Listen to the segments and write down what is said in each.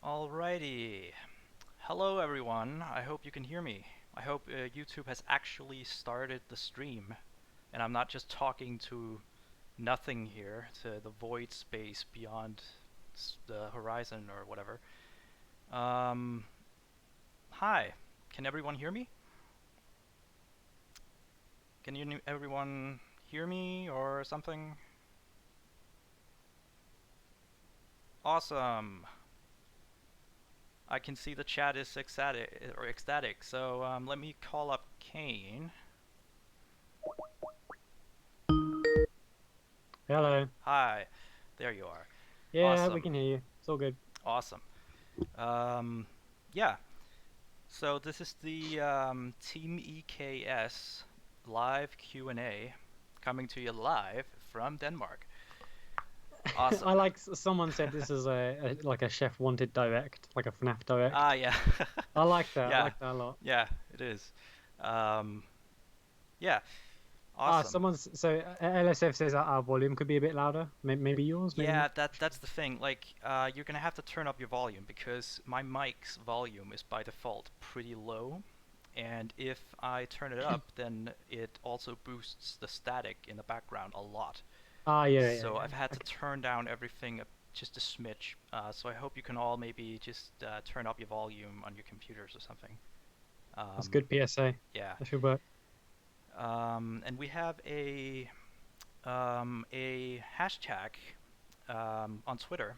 Alrighty. Hello, everyone. I hope you can hear me. I hope YouTube has actually started the stream, and I'm not just talking to nothing here, to the void space beyond the horizon or whatever. Hi. Can everyone hear me? Can everyone hear me or something? Awesome. I can see the chat is ecstatic. So let me call up Kane. Hello. Hi, there you are. Yeah, we Awesome, can hear you. It's all good. awesome. Yeah. So this is the TeamEKS live Q&A coming to you live from Denmark. Awesome. I like someone said this is like a Chef Wanted direct, like a FNAF Ah, direct. yeah. I like that. I Yeah, like that a lot. yeah, it is. Um, yeah, Ah, awesome. LSF says our volume could be a bit louder. Maybe yours, maybe Yeah, not. that's the thing. Like, you're gonna have to turn up your volume because my mic's volume is by default pretty low, and if I turn it up, then it also boosts the static in the background a lot. Ah, yeah, yeah, So yeah. I've had to Okay. turn down everything just a smidge. So I hope you can all maybe just turn up your volume on your computers or something. That's Um, good PSA. yeah. That should work. And we have a hashtag on Twitter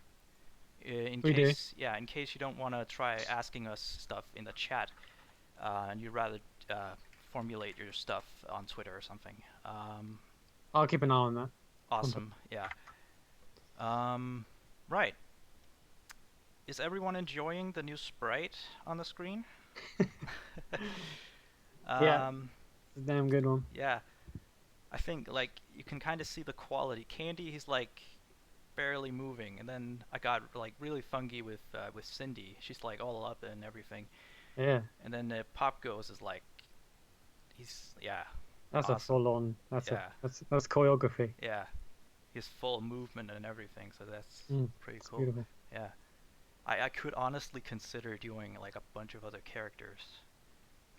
in We do. case, yeah, in case you don't want to try asking us stuff in the chat, and you'd rather formulate your stuff on Twitter or something. I'll keep an eye on that. Awesome, yeah. Um, right. Is everyone enjoying the new sprite on the screen? Yeah, um, it's a damn good one. yeah, I think like you can kind of see the quality. Candy, he's like barely moving, and then I got like really funky with Cindy. She's like all up and everything, Yeah, and then Pop Goes is like he's yeah, that's a awesome. full on. Yeah, That's choreography. yeah, he's full movement and everything, so that's pretty It's cool. beautiful. Yeah, I could honestly consider doing like a bunch of other characters.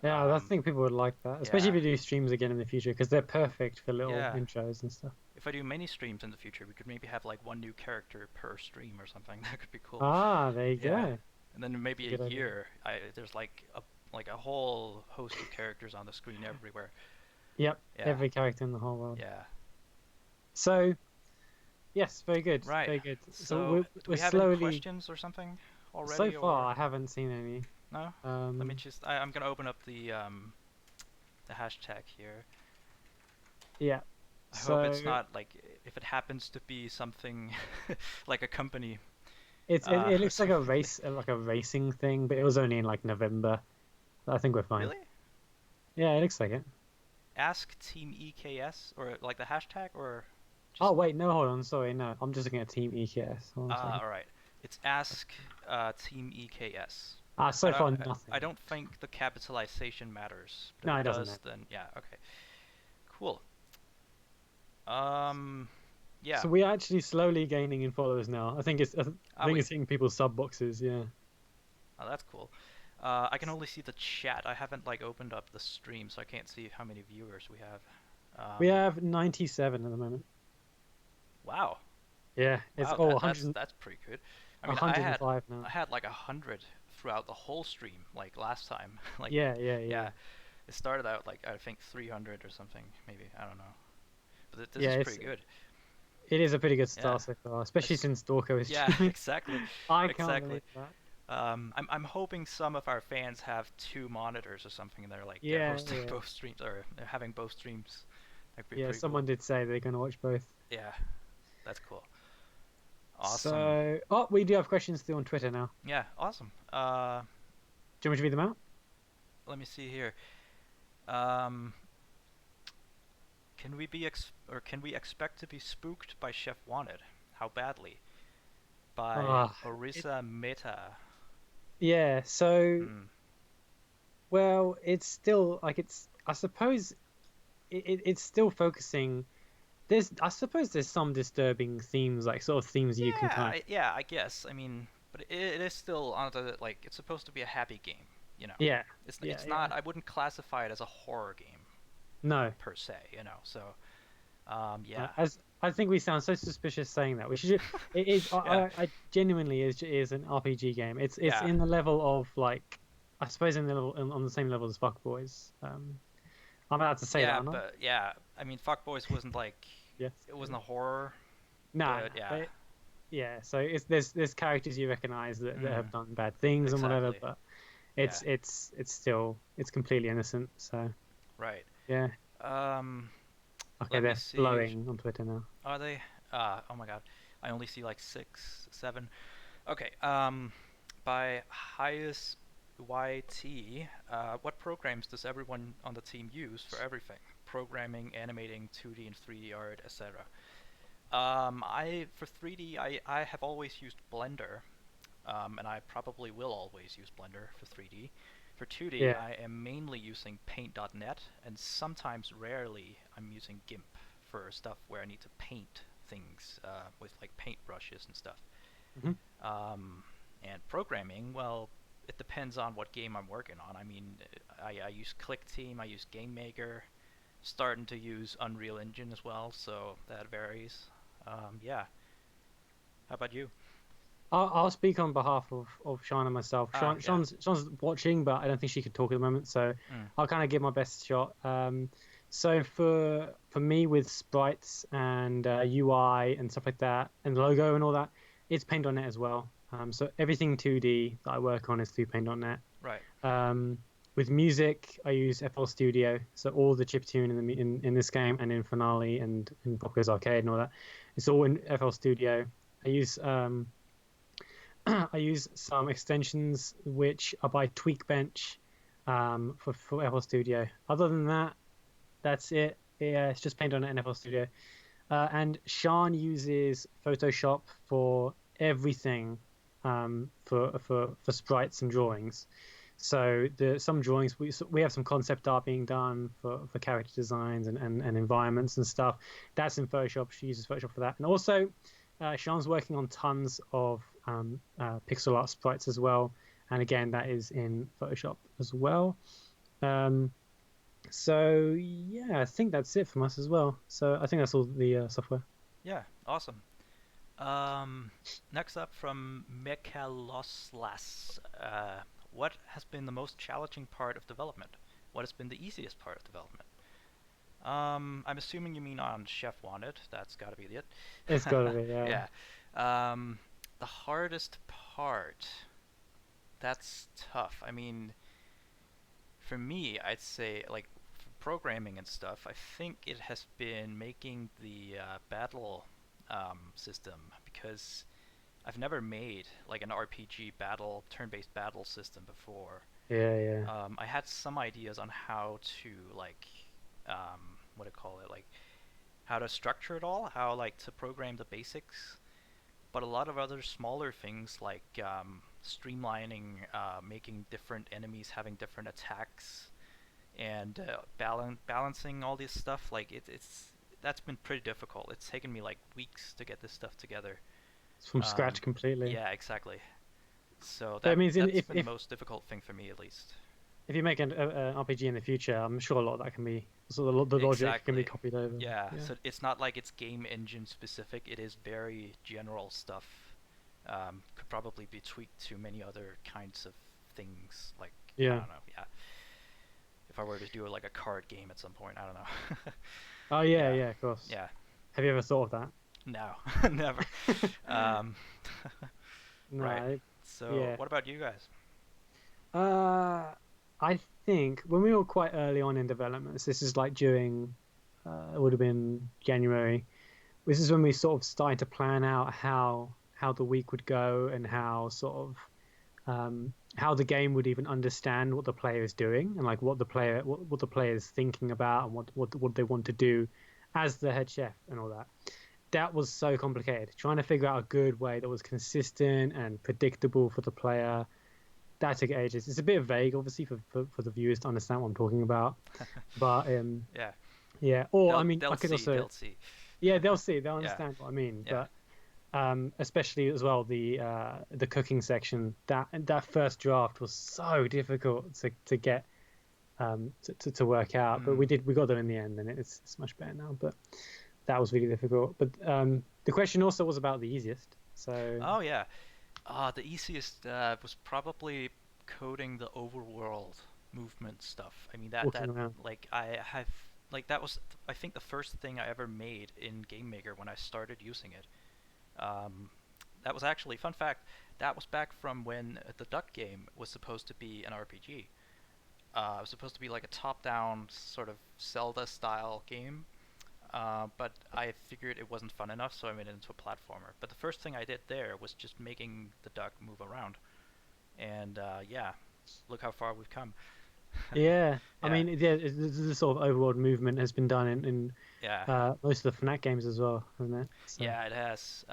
Yeah, I think people would like that, especially if Yeah, you do streams again in the future, because they're perfect for little yeah. intros and stuff. If I do many streams in the future, we could maybe have like one new character per stream or something. That could be cool. Ah, there you Yeah, go. and then That's a maybe a good idea. year, there's like a whole host of characters on the screen everywhere. Yep, Yeah, every character in the whole world. yeah. So, yes, very good, Right. very good. So So, do we're we have any slowly. questions or something So already, far, or I haven't seen any. no? Let me Um, just. I'm gonna open up the hashtag here. yeah. I hope it's So not like if it happens to be something like a company it or looks like a something. race, like a racing thing, but it was only in like November. I think we're fine. Really? Yeah, it looks like it. Ask Team EKS or like the hashtag or Oh just wait, no, hold on. Sorry, no, I'm just looking at TeamEKS. Hold on a second. all right. It's Ask Team EKS. Ah, I so far don't I nothing. don't think the capitalization matters, but if No, it it doesn't does, matter. then yeah, okay, cool. Um, yeah. So we're actually slowly gaining in followers now. I Are think we? it's hitting people's sub boxes. Yeah. Oh, that's cool. I can only see the chat. I haven't like opened up the stream, so I can't see how many viewers we have. We Um, have 97 at the moment. wow, Yeah, it's wow, oh that's pretty good. I mean, 105 I now. had like 100 throughout the whole stream, like last time. Like, Yeah, yeah, yeah, yeah. it started out like I think 300 or something, maybe I don't know. But this Yeah, is pretty good. it is a pretty good Yeah, start so far, especially it's since Dorco is yeah, streaming. exactly, I can't exactly. believe that. I'm hoping some of our fans have two monitors or something, and they're like Yeah, hosting yeah. both streams or they're having both streams. That'd be Yeah, pretty cool. someone did say they're going to watch both. Yeah, that's cool. Awesome. So, oh, we do have questions still on Twitter now. Yeah, awesome. Do you want me to read them out? Let me see here. Um, can we expect to be spooked by Chef Wanted? How badly? By Ah, it, Orisa Meta. yeah. So, Hmm. well, it's still like I suppose it's still focusing. I suppose there's some disturbing themes, like sort of themes you can kind of. Yeah, I guess. I mean, but it is still on the like it's supposed to be a happy game, you know. Yeah, It's yeah. not. I wouldn't classify it as a horror game No, per se, you know. So yeah, as I think we sound so suspicious saying that. We should. It is. yeah, I genuinely is an RPG game. It's yeah, in the level of like, I suppose in the level on the same level as Fuck Boys. I'm allowed to say that, yeah. aren't I? But yeah, I mean, Fuck Boys wasn't like Yes. it wasn't a horror, Nah, but nah. yeah, But yeah. So it's there's characters you recognize that mm, have done bad things and whatever, exactly, but yeah, it's still it's completely innocent. So right. yeah. Um, Okay, Let me they're see. blowing on Twitter now. Are they? Oh my God, I only see like 6, 7. Okay. By highest YT, what programs does everyone on the team use for everything? Programming, animating, 2D and 3D art, etc. I for 3D, I have always used Blender, and I probably will always use Blender for 3D. For 2D, Yeah. I am mainly using Paint.net, and sometimes, rarely, I'm using GIMP for stuff where I need to paint things with like paint brushes and stuff. Hmm. Um, and programming, well, it depends on what game I'm working on. I mean, I use ClickTeam, I use GameMaker, starting to use Unreal Engine as well, so that varies. Yeah. How about you? I'll speak on behalf of Sean and myself. Ah, yeah. Sean's watching, but I don't think she could talk at the moment, so Mm, I'll kind of give my best shot. So for me with sprites and UI and stuff like that, and logo and all that, it's Paint.net as well. So everything 2D that I work on is through Paint.net. right. Um, with music, I use FL Studio. So all the chiptune in this game and in Finale and in Popgo's Arcade and all that, it's all in FL Studio. I use I use some extensions which are by Tweakbench for FL Studio. Other than that, that's it. Yeah, it's just Paint on it in FL Studio. And Sean uses Photoshop for everything for sprites and drawings. So some drawings we have some concept art being done for character designs and environments and stuff. That's in Photoshop. She uses Photoshop for that, and also Sean's working on tons of pixel art sprites as well. And again, that is in Photoshop as well. Um, so yeah, I think that's it from us as well. So I think that's all the software. Yeah, awesome. Next up from Mekaloslas. What has been the most challenging part of development? What has been the easiest part of development? I'm assuming you mean on Chef Wanted. That's got to be it. It's got to be, yeah. Yeah. Um, the hardest part. That's tough. I mean, for me, I'd say like for programming and stuff. I think it has been making the battle system because I've never made like an RPG battle, turn-based battle system before. Yeah, yeah. I had some ideas on how to like, what do you call it, like how to structure it all, how like to program the basics, but a lot of other smaller things like streamlining, making different enemies having different attacks, and balancing all this stuff. Like it's that's been pretty difficult. It's taken me like weeks to get this stuff together. It's from scratch completely. Yeah, exactly. So But it means that's been the most difficult thing for me, at least. if you make an RPG in the future, I'm sure a lot of that can be so the logic can be Exactly. copied over. Yeah. Yeah. So it's not like it's game engine specific. It is very general stuff. Could probably be tweaked to many other kinds of things. Like I Yeah. don't know. Yeah. If I were to do like a card game at some point, I don't know. Oh yeah, Yeah. yeah, of course. Yeah. Have you ever thought of No. Never. that? Um, right. No. So Yeah. what about you guys? Uh, I think when we were quite early on in developments, this is like during, it would have been January. This is when we sort of started to plan out how the week would go and how the game would even understand what the player is doing and like what the player is thinking about and what they want to do as the head chef and all that. That was so complicated. Trying to figure out a good way that was consistent and predictable for the player. That took ages. It's a bit vague, obviously, for the viewers to understand what I'm talking about. But Yeah. yeah. Or I mean, I They'll could see. also They'll see. yeah, they'll see, they'll Yeah. understand what I mean. Yeah. But Especially as well the cooking section. That first draft was so difficult to get to work out, but Mm. we got there in the end, and it's much better now. But that was really difficult. But the question also was about the easiest. So Oh yeah. The easiest was probably coding the overworld movement stuff. I mean walking around. like I have like that was I think the first thing I ever made in GameMaker when I started using it. Um, that was actually fun fact. That was back from when the Duck game was supposed to be an RPG. It was supposed to be like a top-down sort of Zelda-style game, but I figured it wasn't fun enough, so I made it into a platformer. But the first thing I did there was just making the duck move around, and yeah, look how far we've come. Yeah, I Yeah, mean, yeah, the sort of overworld movement has been done in yeah, most of the Fnac games as well, hasn't it? So yeah. It has.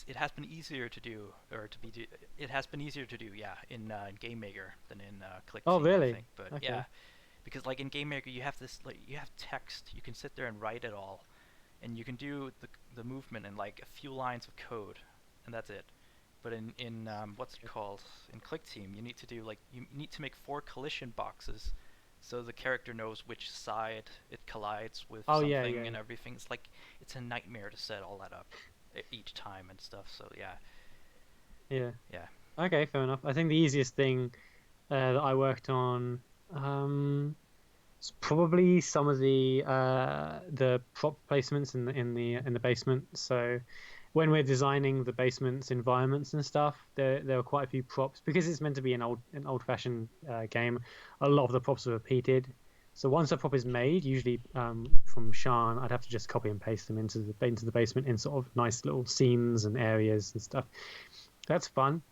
It has been easier to do, or to be. It has been easier to do, yeah, in Game Maker than in Click oh, Team, I really? think. But yeah, Okay. because like in Game Maker, you have this like you have text. You can sit there and write it all, and you can do the movement in like a few lines of code, and that's it. But in what's it called, in Click Team, you need to do like you need to make 4 collision boxes, so the character knows which side it collides with Oh, yeah, something yeah, and everything. It's like it's a nightmare to set all that up each time and stuff. So yeah, yeah. yeah. Okay, fair enough. I think the easiest thing that I worked on, it's probably some of the prop placements in the basement. So when we're designing the basement's environments and stuff, there are quite a few props because it's meant to be an old-fashioned game. A lot of the props are repeated. So once a prop is made, usually from Sean, I'd have to just copy and paste them into the basement in sort of nice little scenes and areas and stuff. That's fun,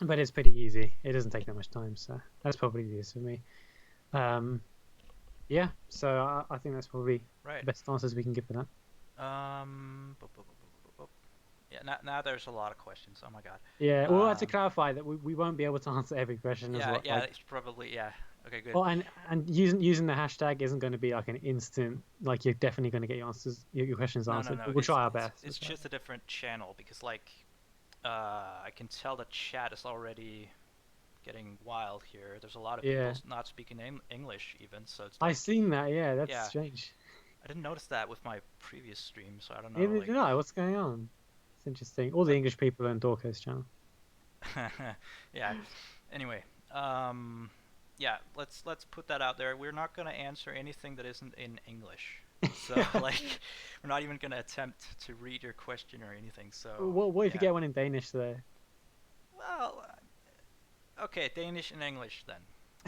but it's pretty easy. It doesn't take that much time, so that's probably the easiest for me. Um, yeah, so I think that's probably Right. the best answers we can give for that. Yeah. Now there's a lot of questions. Oh my god. Yeah, we'll have to Um. clarify that we won't be able to answer every question as Yeah. well. Yeah. Like, It's probably yeah. Okay. Good. oh, and using the hashtag isn't going to be like an instant. Like, you're definitely going to get your answers, your questions No, no, answered. no. But we'll try our It's best. We'll it's try our just a best. different channel because like I can tell the chat is already getting wild here. There's a lot of people Yeah, not speaking English even, so it's I like seen that. Yeah, that's yeah, strange. I didn't notice that with my previous stream, so I don't know Neither like did I. What's going on? It's interesting. All the but English people are on Dorco's channel. yeah. Anyway, um yeah, let's put that out there. We're not going to answer anything that isn't in English. So like we're not even going to attempt to read your question or anything. So, What if you yeah. get one in Danish though? Well, okay, Danish and English then.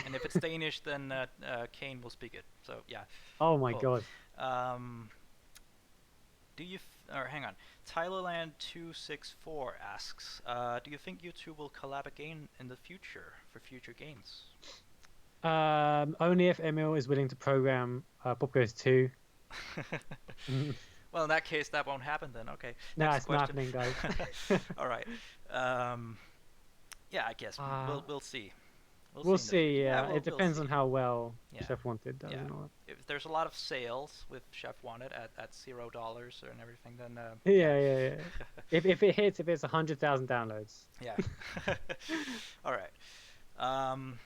And if it's Danish, then Kane will speak it. So yeah, Oh my cool. God. Um, or hang on, Tylerland264 asks, do you think you two will collab again in the future for future games? Only if Emil is willing to program Pop Goes 2. Well, in that case, that won't happen then. Okay, No, next it's not question. happening, guys. All right. Um, yeah, I guess uh, we'll see. We'll we'll see in the future. see. Yeah, It we'll depends see. on how well Yeah. Chef Wanted does Yeah. and all If there's a lot of sales with Chef Wanted at $0 and everything, then that. yeah, Yeah. If it hits, if it's 100,000 downloads. yeah. All right. Um,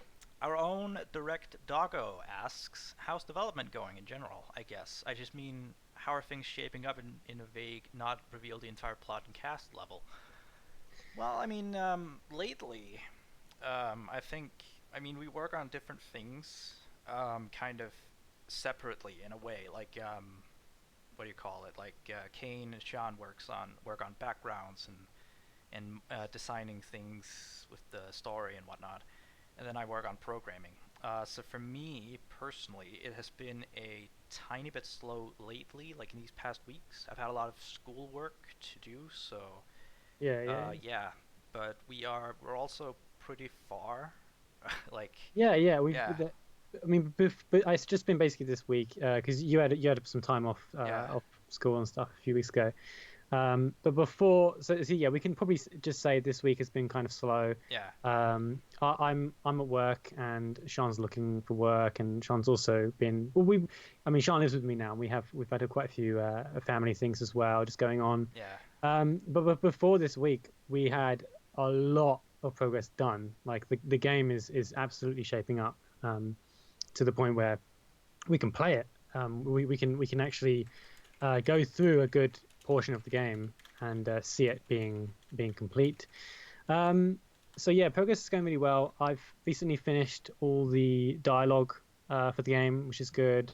our own direct doggo asks, how's development going in general? I guess I just mean how are things shaping up in a vague, not reveal the entire plot and cast level. Well, I mean, lately, I think, I mean, we work on different things, kind of separately in a way. Like, what do you call it? Like, Kane and Sean work on backgrounds and designing things with the story and whatnot, and then I work on programming. So for me personally, it has been a tiny bit slow lately. Like in these past weeks, I've had a lot of schoolwork to do, so Yeah. yeah, but we're also pretty far. Like, Yeah. yeah, I mean, but it's just been basically this week because you had some time yeah, off school and stuff a few weeks ago. But before, so yeah, we can probably just say this week has been kind of slow. yeah, I'm at work and Sean's looking for work, and Sean's also been. I mean, Sean lives with me now, and we've had quite a few family things as well, just going on. yeah. But before this week, we had a lot of progress done. Like the game is absolutely shaping up to the point where we can play it. We can actually go through a good portion of the game and see it being complete. Um, so yeah, progress is going really well. I've recently finished all the dialogue for the game, which is good.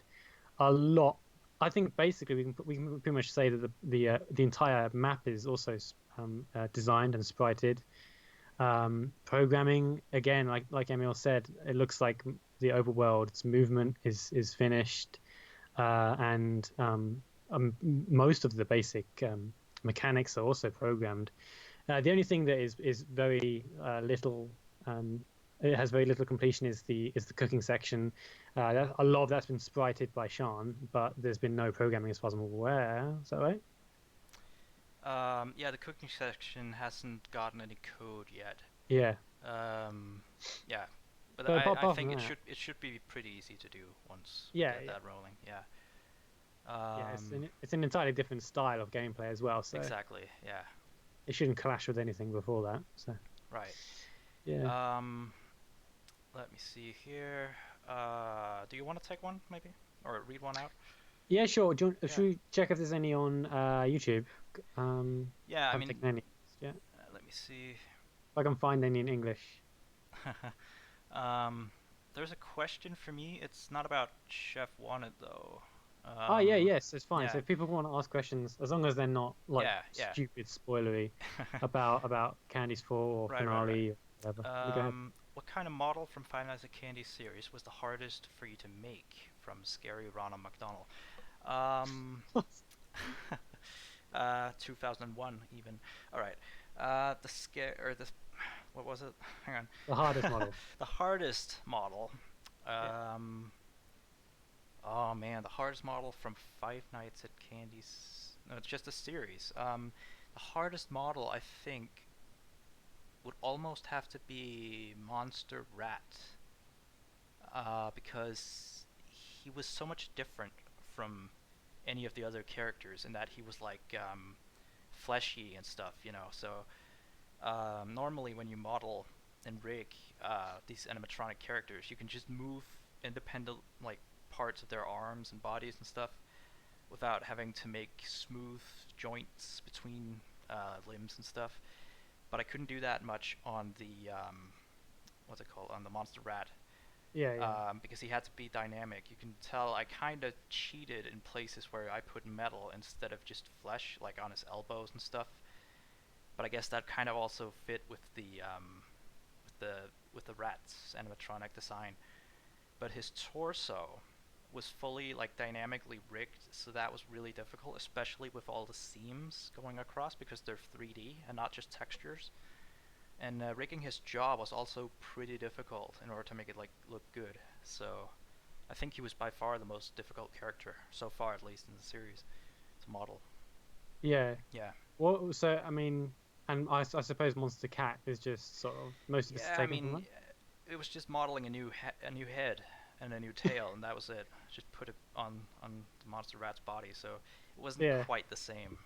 A lot. I think basically we can pretty much say that the entire map is also designed and sprited. Programming again, like Emil said, it looks like the overworld, its movement is finished, and most of the basic mechanics are also programmed. The only thing that is very little, it has very little completion is the cooking section. A lot of that's been sprited by Sean, but there's been no programming as far as I'm aware. Is that right? Yeah, the cooking section hasn't gotten any code yet. Yeah. Um, yeah, but But I apart from think it that, should be pretty easy to do once we yeah, get yeah, that rolling. Yeah. yeah. It's Um, an entirely different style of gameplay as well, so exactly. Yeah. it shouldn't clash with anything before that. So Right. yeah, Um, Let me see here. Do you want to take one maybe, or read one out? yeah, sure. Yeah. Should we check if there's any on YouTube? Yeah. I Haven't mean, taken any yet. let me see. If I can find any in English. um, there's a question for me. It's not about Chef Wanted though. Oh yeah, yes, it's fine. So Yeah. if people want to ask questions, as long as they're not like Yeah. Yeah. stupid spoilery about Candy's Fall or Right. Right. finale or whatever, you go ahead. What kind of model from Five Nights at Candy series was the hardest for you to make? From Scary Ronald McDonald. Um, 2001 even. All right. The scare or the what was it? Hang on. The hardest model. The hardest model. Yeah. Um, oh man, the hardest model from Five Nights at Candy's. No, it's just a series. The hardest model I think would almost have to be Monster Rat, because he was so much different from any of the other characters in that he was like fleshy and stuff, you know. So normally when you model and rig these animatronic characters, you can just move independent like parts of their arms and bodies and stuff without having to make smooth joints between limbs and stuff. But I couldn't do that much on the what's it called, on the Monster Rat, Yeah, yeah. because he had to be dynamic. You can tell I kind of cheated in places where I put metal instead of just flesh, like on his elbows and stuff. But I guess that kind of also fit with with the with the rat's animatronic design. But his torso was fully like dynamically rigged, so that was really difficult, especially with all the seams going across because they're 3D and not just textures. And rigging his jaw was also pretty difficult in order to make it like look good. So I think he was by far the most difficult character so far, at least in the series, to model. Yeah. Yeah. Well, so I mean, and I suppose Monster Cat is just sort of most of it's Yeah, I taken from mean, that. it was just modeling a new head and a new tail, and that was it. Just put it on the monster rat's body, so it wasn't Yeah. quite the same.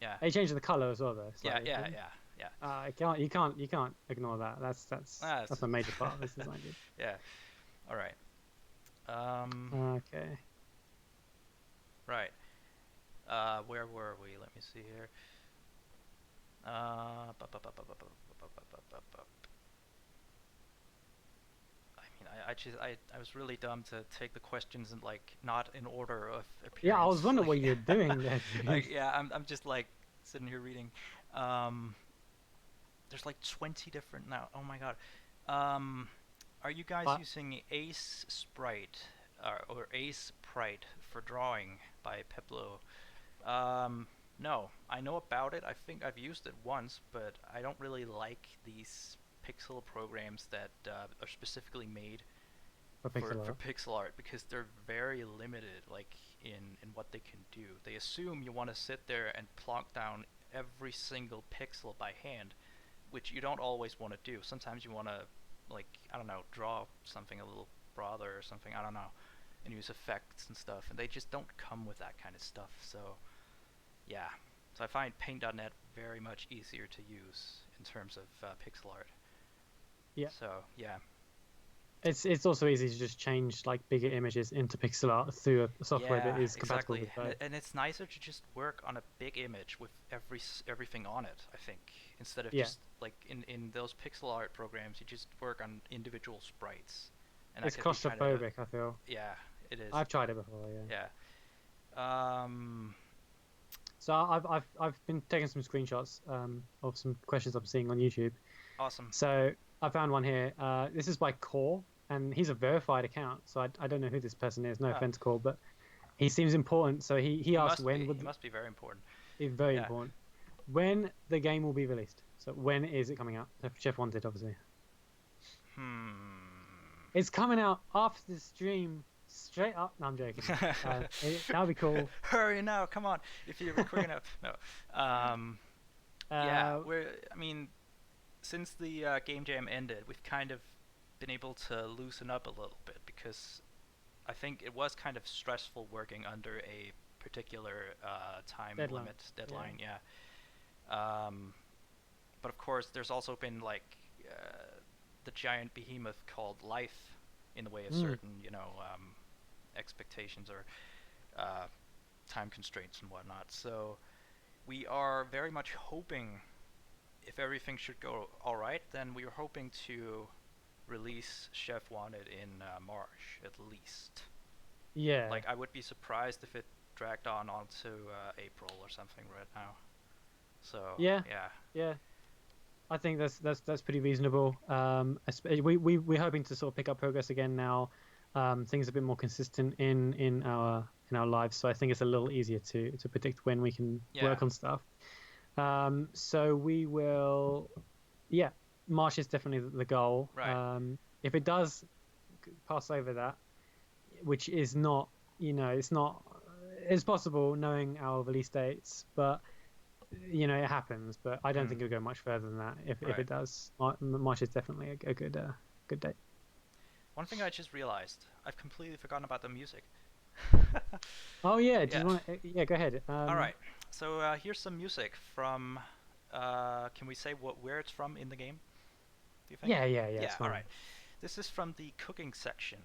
Yeah, They changed the color as well though, yeah, slightly, yeah, didn't yeah, yeah. I can't you can't ignore that. That's a major part of this design, dude. Yeah. All right. Um. Okay. Right. Where were we? Let me see here. I mean, I was really dumb to take the questions in like not in order of Yeah, I was appearance. wondering Like, what you're doing there, dude. like yeah, I'm just like sitting here reading. Um, there's like 20 different now. Oh my god. Um, are you guys But using Ace Sprite or Ace Sprite for drawing by Peplo? Um, no, I know about it. I think I've used it once, but I don't really like these pixel programs that are specifically made for pixel for art. pixel art because they're very limited, like in what they can do. They assume you want to sit there and plonk down every single pixel by hand, which you don't always want to do. Sometimes you want to, like, I don't know, draw something a little broader or something. I don't know, and use effects and stuff, and they just don't come with that kind of stuff. So yeah, So I find Paint.net very much easier to use in terms of pixel art. Yeah. So yeah. It's also easy to just change like bigger images into pixel art through a software that Yeah, is compatible exactly. with both. And it's nicer to just work on a big image with everything on it, I think, instead of Yeah, just like in those pixel art programs, you just work on individual sprites, and that it's could be kind of claustrophobic, I feel. yeah, it is. I've tried it before, yeah. Yeah. So I've been taking some screenshots of some questions I'm seeing on YouTube. Awesome. So I found one here. This is by Core, and he's a verified account. So I don't know who this person is. No Oh, offense, Core, but he seems important. So he he asked must when be. would He must be very important. it's very Yeah. important when the game will be released. So when is it coming out? Chef wanted, obviously. Hmm. It's coming out after the stream, straight up. No, I'm joking. That'll be cool. Hurry now! Come on, if you're quick enough. No. Yeah. Uh, I mean, since the game jam ended, we've kind of been able to loosen up a little bit because I think it was kind of stressful working under a particular time Deadline. limit deadline. Yeah. But of course, there's also been like the giant behemoth called life in the way of certain, expectations or time constraints and whatnot. So we are very much hoping, if everything should go all right, then we are hoping to release Chef Wanted in March at least. yeah. Like, I would be surprised if it dragged on onto April or something right now. So Yeah. yeah. Yeah. I think that's pretty reasonable. We're hoping to sort of pick up progress again now. Things are a bit more consistent in our lives, so I think it's a little easier to predict when we can work on stuff. So we will, yeah, March is definitely the goal. Right. If it does pass over that, which is not, it's possible knowing our release dates, but it happens. But I don't think it'll go much further than that. If Right. it does, March is definitely a good date. One thing I just realized, I've completely forgotten about the music. Oh yeah, do Yeah. you want? Yeah, go ahead. All right. So here's some music from. Can we say where it's from in the game? Do you think? Yeah, it's Yeah. All fine. right. This is from the cooking section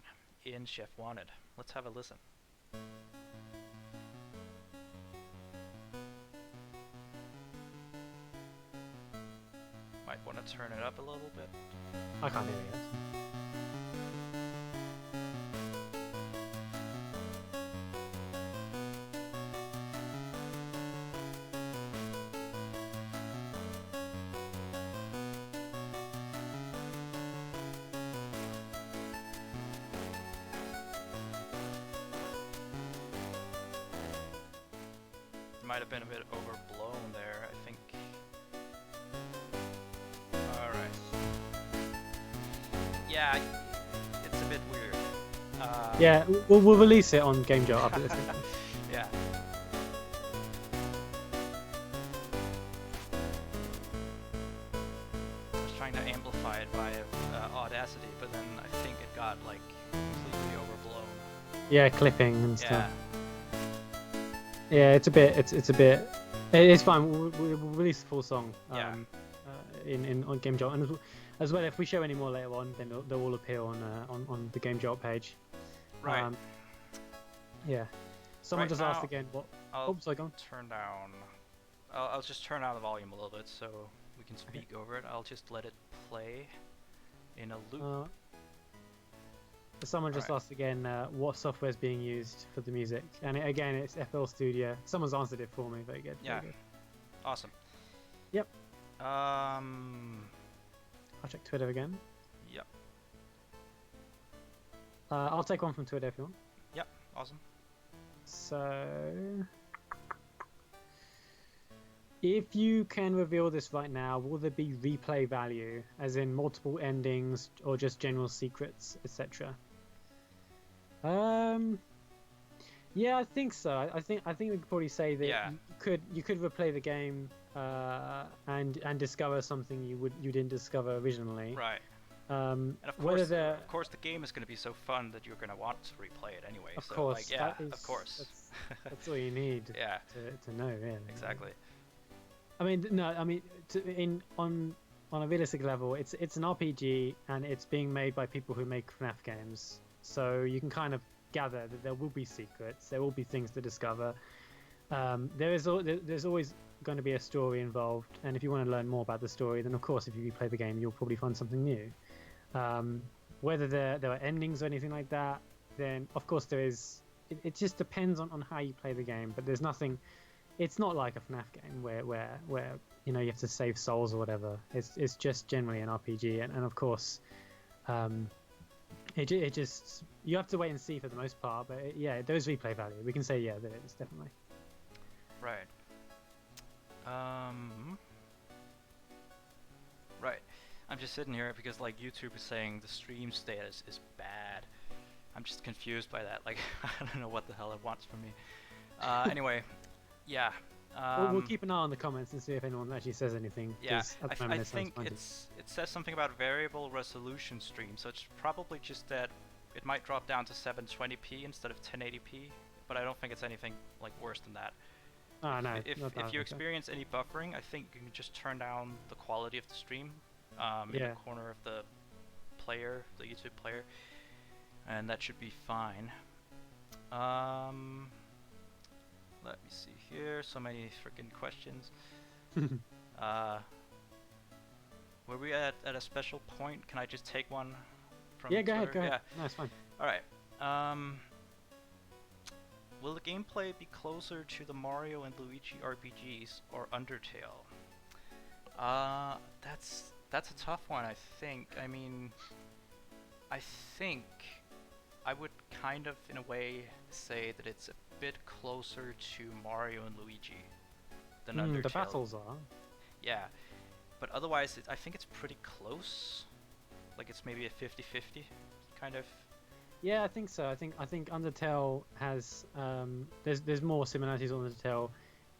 in Chef Wanted. Let's have a listen. Might want to turn it up a little bit. I can't hear it. It might have been a bit overblown there, I think. Alright. Yeah, it's a bit weird. Yeah, we'll release it on Game Jolt after this. Yeah. I was trying to amplify it via Audacity, but then I think it got like completely overblown. Yeah, clipping and Yeah. stuff. Yeah, it's a bit. It's fine. We'll release the full song. Yeah. On Game Jolt, and as well, if we show any more later on, then they'll all appear on the Game Jolt page. Right. Yeah. Someone Right just asked now, again what. I'll Sorry, go on. turn down. I'll just turn down the volume a little bit so we can speak over it. I'll just let it play in a loop. Someone just asked again what software is being used for the music, and again, it's FL Studio. Someone's answered it for me. Very good. Yeah. Very good. Awesome. Yep. I'll I'll check Twitter again. Yep. I'll take one from Twitter if you want. Yep. Awesome. So, if you can reveal this right now, will there be replay value, as in multiple endings or just general secrets, etc.? Yeah, I think so. I think we could probably say that you could replay the game and discover something you didn't discover originally. Right. And of course, the game is going to be so fun that you're going to want to replay it anyway. Of so, course, like, of course. That's all you need. Yeah. To know, yeah. Exactly. I mean, no, I mean, on a realistic level, it's an RPG and it's being made by people who make FNAF games. So you can kind of gather that there will be secrets, there will be things to discover. There's always going to be a story involved, and if you want to learn more about the story, then of course, if you play the game, you'll probably find something new. Whether there are endings or anything like that, then of course there is. It just depends on how you play the game, but there's nothing. It's not like a FNAF game where you have to save souls or whatever. It's just generally an RPG, and of course, it just you have to wait and see for the most part. But yeah, there is replay value. We can say yeah, there is definitely. Right. Right. I'm just sitting here because like YouTube is saying the stream status is bad. I'm just confused by that. Like I don't know what the hell it wants from me. Anyway, yeah. We'll keep an eye on the comments and see if anyone actually says anything. Yeah, I it think it says something about variable resolution stream, so it's probably just that it might drop down to 720p instead of 1080p, but I don't think it's anything like worse than that. Oh, no, if you experience any buffering, I think you can just turn down the quality of the stream in the corner of the player, the YouTube player, and that should be fine. Let me see here. So many freaking questions. Were we at a special point? Can I just take one from Yeah, go Twitter? ahead, go ahead. Yeah. No, it's fine. Alright. Will the gameplay be closer to the Mario and Luigi RPGs or Undertale? That's a tough one, I think. I mean, I think I would kind of, in a way, say that it's a bit closer to Mario and Luigi than Undertale. The battles are. Yeah, but otherwise, I think it's pretty close. Like it's maybe a 50-50 kind of. Yeah, I think so. I think Undertale has there's more similarities on Undertale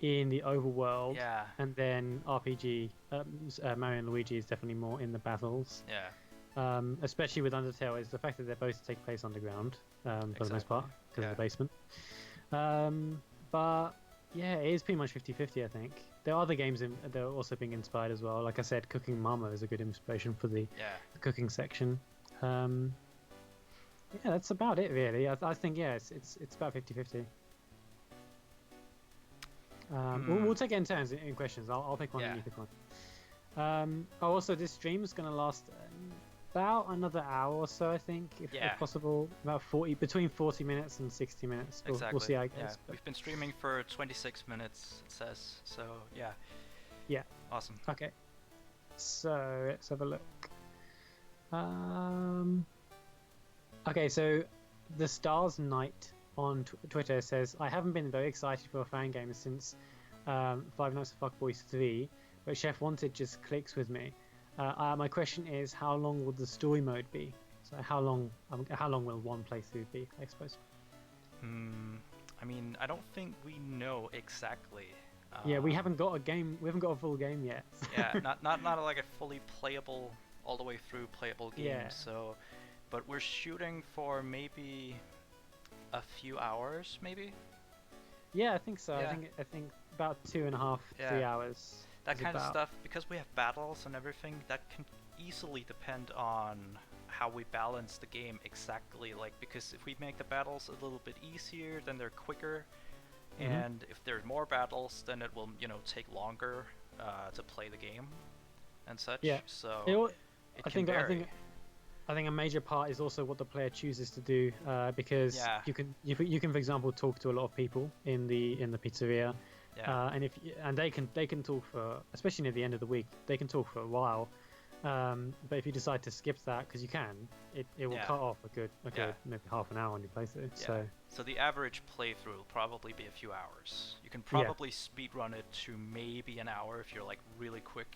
in the overworld. Yeah. And then RPG Mario and Luigi is definitely more in the battles. Yeah. Especially with Undertale is the fact that they both take place underground for the most part because of the basement. But yeah, it is pretty much 50-50, I think. There are other games that are also being inspired as well. Like I said, Cooking Mama is a good inspiration for the cooking section. Yeah, that's about it really. I think it's about 50-50. We'll take it in turns in questions. I'll pick one and you pick one. Also, this stream is going to last about another hour or so, I think, if possible. About between 40 minutes and 60 minutes. We'll see how it goes. Yeah. We've been streaming for 26 minutes, it says. So yeah. Yeah. Awesome. Okay. So let's have a look. Okay, so the Stars Knight on Twitter says, I haven't been very excited for a fan game since Five Nights at Fuckboys 3, but Chef Wanted just clicks with me. My question is, how long will the story mode be? So how long will one playthrough be, I suppose? I mean, I don't think we know exactly. Yeah, we haven't got a full game yet. Yeah, not like a fully playable, all the way through playable game. Yeah. So, but we're shooting for maybe a few hours, maybe. Yeah, I think so. Yeah. I think about 2.5, 3 hours. That kind of stuff, because we have battles and everything, that can easily depend on how we balance the game exactly. Like, because if we make the battles a little bit easier, then they're quicker. And if there's more battles, then it will, take longer to play the game and such. Yeah. So it can vary. I think a major part is also what the player chooses to do, because you can, for example, talk to a lot of people in the pizzeria, and they can talk for, especially near the end of the week, they can talk for a while. But if you decide to skip that, because you can, it will cut off a good maybe half an hour on your playthrough. Yeah. So the average playthrough will probably be a few hours. You can probably speedrun it to maybe an hour if you're like really quick,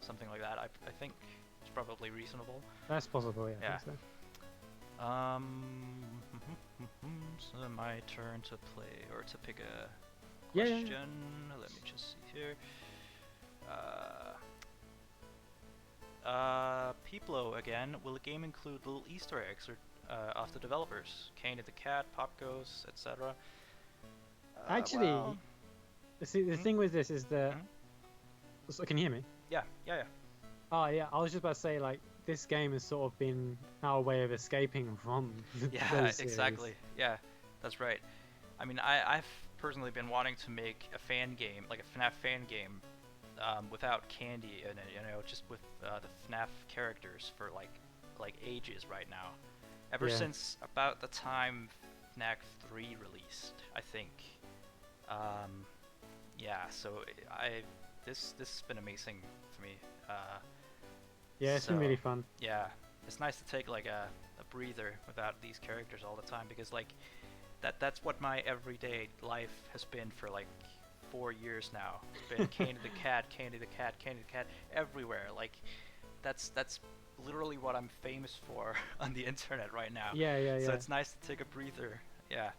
something like that. I think it's probably reasonable. That's possible, yeah. Yeah. I think so. So my turn to play or to pick a question. Yeah. Let me just see here. Peeplo again. Will the game include little Easter eggs or of the developers? Kane the Cat, Pop Goes, etc. Actually, the thing with this is that So can you hear me? Yeah, yeah, yeah. Oh yeah, I was just about to say like this game has sort of been our way of escaping from Yeah, those series. exactly. Yeah, that's right. I mean, I've personally been wanting to make a fan game, like a FNAF fan game, without candy in it, just with the FNAF characters for like ages right now. Ever Yeah, since about the time FNAF 3 released, I think. Um, yeah, so this has been amazing for me. Uh, yeah, it's been so really fun. yeah, it's nice to take like a breather without these characters all the time because like that's what my everyday life has been for like 4 years now. It's been Kane the cat, Kane the cat, Kane the cat everywhere. Like that's literally what I'm famous for on the internet right now. Yeah, yeah, So yeah. it's nice to take a breather. Yeah.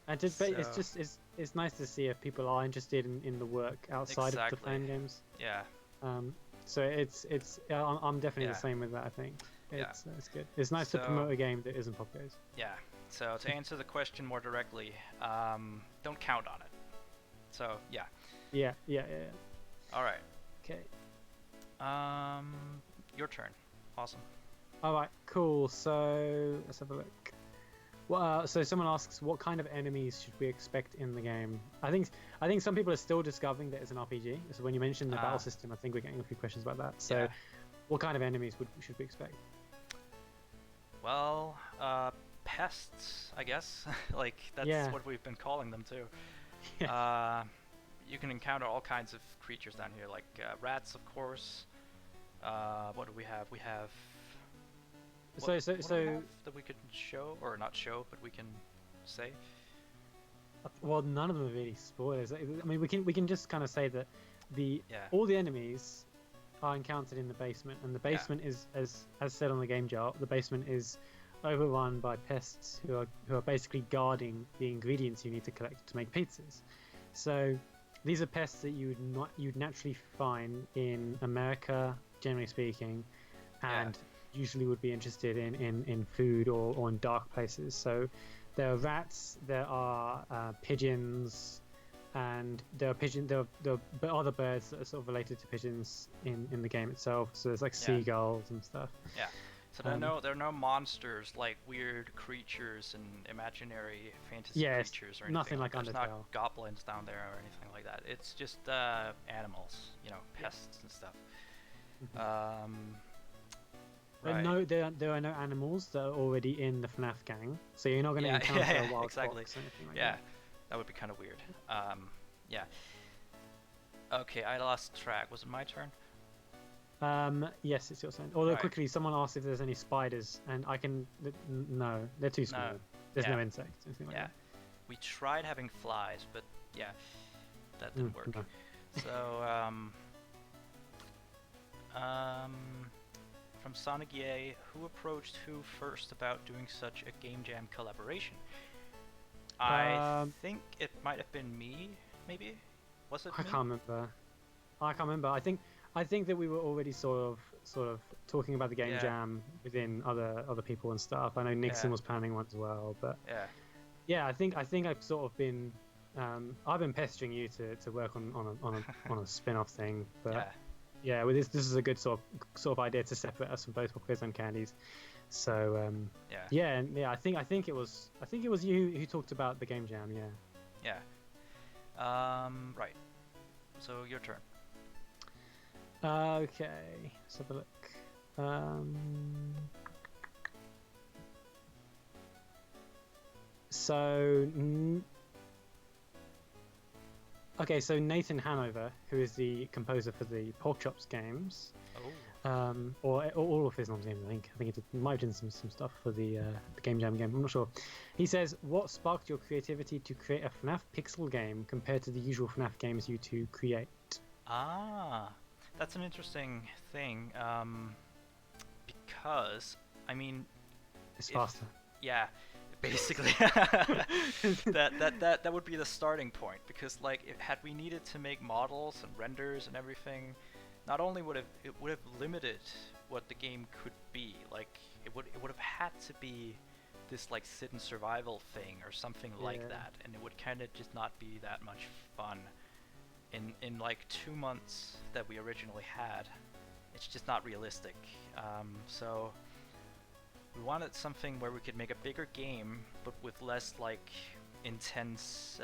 But it's So just it's nice to see if people are interested in the work outside of the exactly. fan games. Yeah. So it's I'm definitely the Yeah. same with that. I think Yeah. it's good. It's nice to So promote a game that isn't popular. yeah. So to answer the question more directly, don't count on it. So yeah. Yeah, yeah, yeah, yeah. All right. Okay. Your turn. Awesome. All right, cool. So let's have a look. Well, so someone asks, what kind of enemies should we expect in the game? I think some people are still discovering that it's an RPG. So when you mentioned the battle system, I think we're getting a few questions about that. So, Yeah. what kind of enemies should we expect? Well, pests, I guess. Like that's Yeah, what we've been calling them too. yeah. You can encounter all kinds of creatures down here, like rats, of course. What do we have? We have. So What do we have that we could show or not show, but we can say? well, none of them are really spoilers. I mean, we can just kind of say that the Yeah. all the enemies are encountered in the basement, and the Yeah. basement is, as said on the game jar, the basement is overrun by pests who are basically guarding the ingredients you need to collect to make pizzas. So these are pests that you'd naturally find in America, generally speaking, and usually would be interested in food or in dark places. So there are rats, there are pigeons, and there are other birds that are sort of related to pigeons in the game itself. So there's like Yeah. seagulls and stuff. Yeah. So Um, there are no monsters like weird creatures and imaginary fantasy yeah, it's creatures or nothing anything. like There's Undertale. not goblins down there or anything like that. It's just animals, pests and stuff. Mhm. Um, There are right. no there are no animals that are already in the FNAF gang, so you're not going to Yeah, encounter yeah, a wild exactly. fox or anything like Yeah, that would be kind of weird. Yeah. Okay, I lost track. Was it my turn? that. Yes, it's your turn. Although Right. quickly, someone asked if there's any spiders, and no, they're too small. No. There's Yeah. no insects, anything like Yeah. We tried having flies, but yeah, that that. didn't work. No. So, from Sonic EA, who approached who first about doing such a game jam collaboration? I think it might have been me, maybe? Was it I me? can't remember. I can't remember. I think that we were already sort of talking about the game Yeah. jam within other people and stuff. I know Nixon Yeah. was planning one as well, but Yeah. yeah, I think I've sort of been I've been pestering you to work on a spin-off thing, but Yeah. yeah, well, this is a good sort of idea to separate us from both Quiz and Candies. So Yeah. yeah, I think it was you who talked about the game jam. Yeah. Yeah. Right. So your turn. Okay, let's have a look. So, okay, so Nathan Hanover, who is the composer for the Pork Chops games, Oh. or all of his games, I think he might have done some stuff for the Game Jam game. I'm not sure. He says, "What sparked your creativity to create a FNAF pixel game compared to the usual FNAF games you two create?" Ah, that's an interesting thing. Because I mean, It's if- faster. yeah, basically, that would be the starting point. Because like, had we needed to make models and renders and everything, not only would it would have limited what the game could be. Like, it would have had to be this like sit and survival thing or something like Yeah. that, and it would kind of just not be that much fun in like 2 months that we originally had. It's just not realistic. So we wanted something where we could make a bigger game, but with less like intense,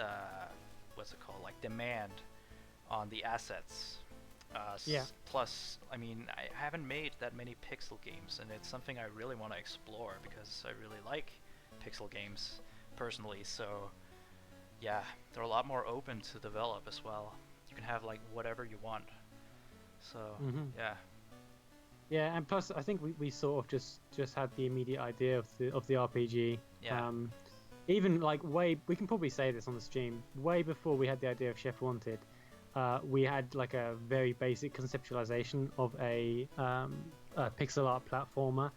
what's it called, like demand on the assets. Yeah. Plus, I mean, I haven't made that many pixel games, and it's something I really want to explore because I really like pixel games personally. So yeah, they're a lot more open to develop as well. You can have like whatever you want. So yeah. Yeah, and plus I think we sort of just had the immediate idea of the RPG. Yeah. Even like we can probably say this on the stream, way before we had the idea of Chef Wanted, we had like a very basic conceptualization of a pixel art platformer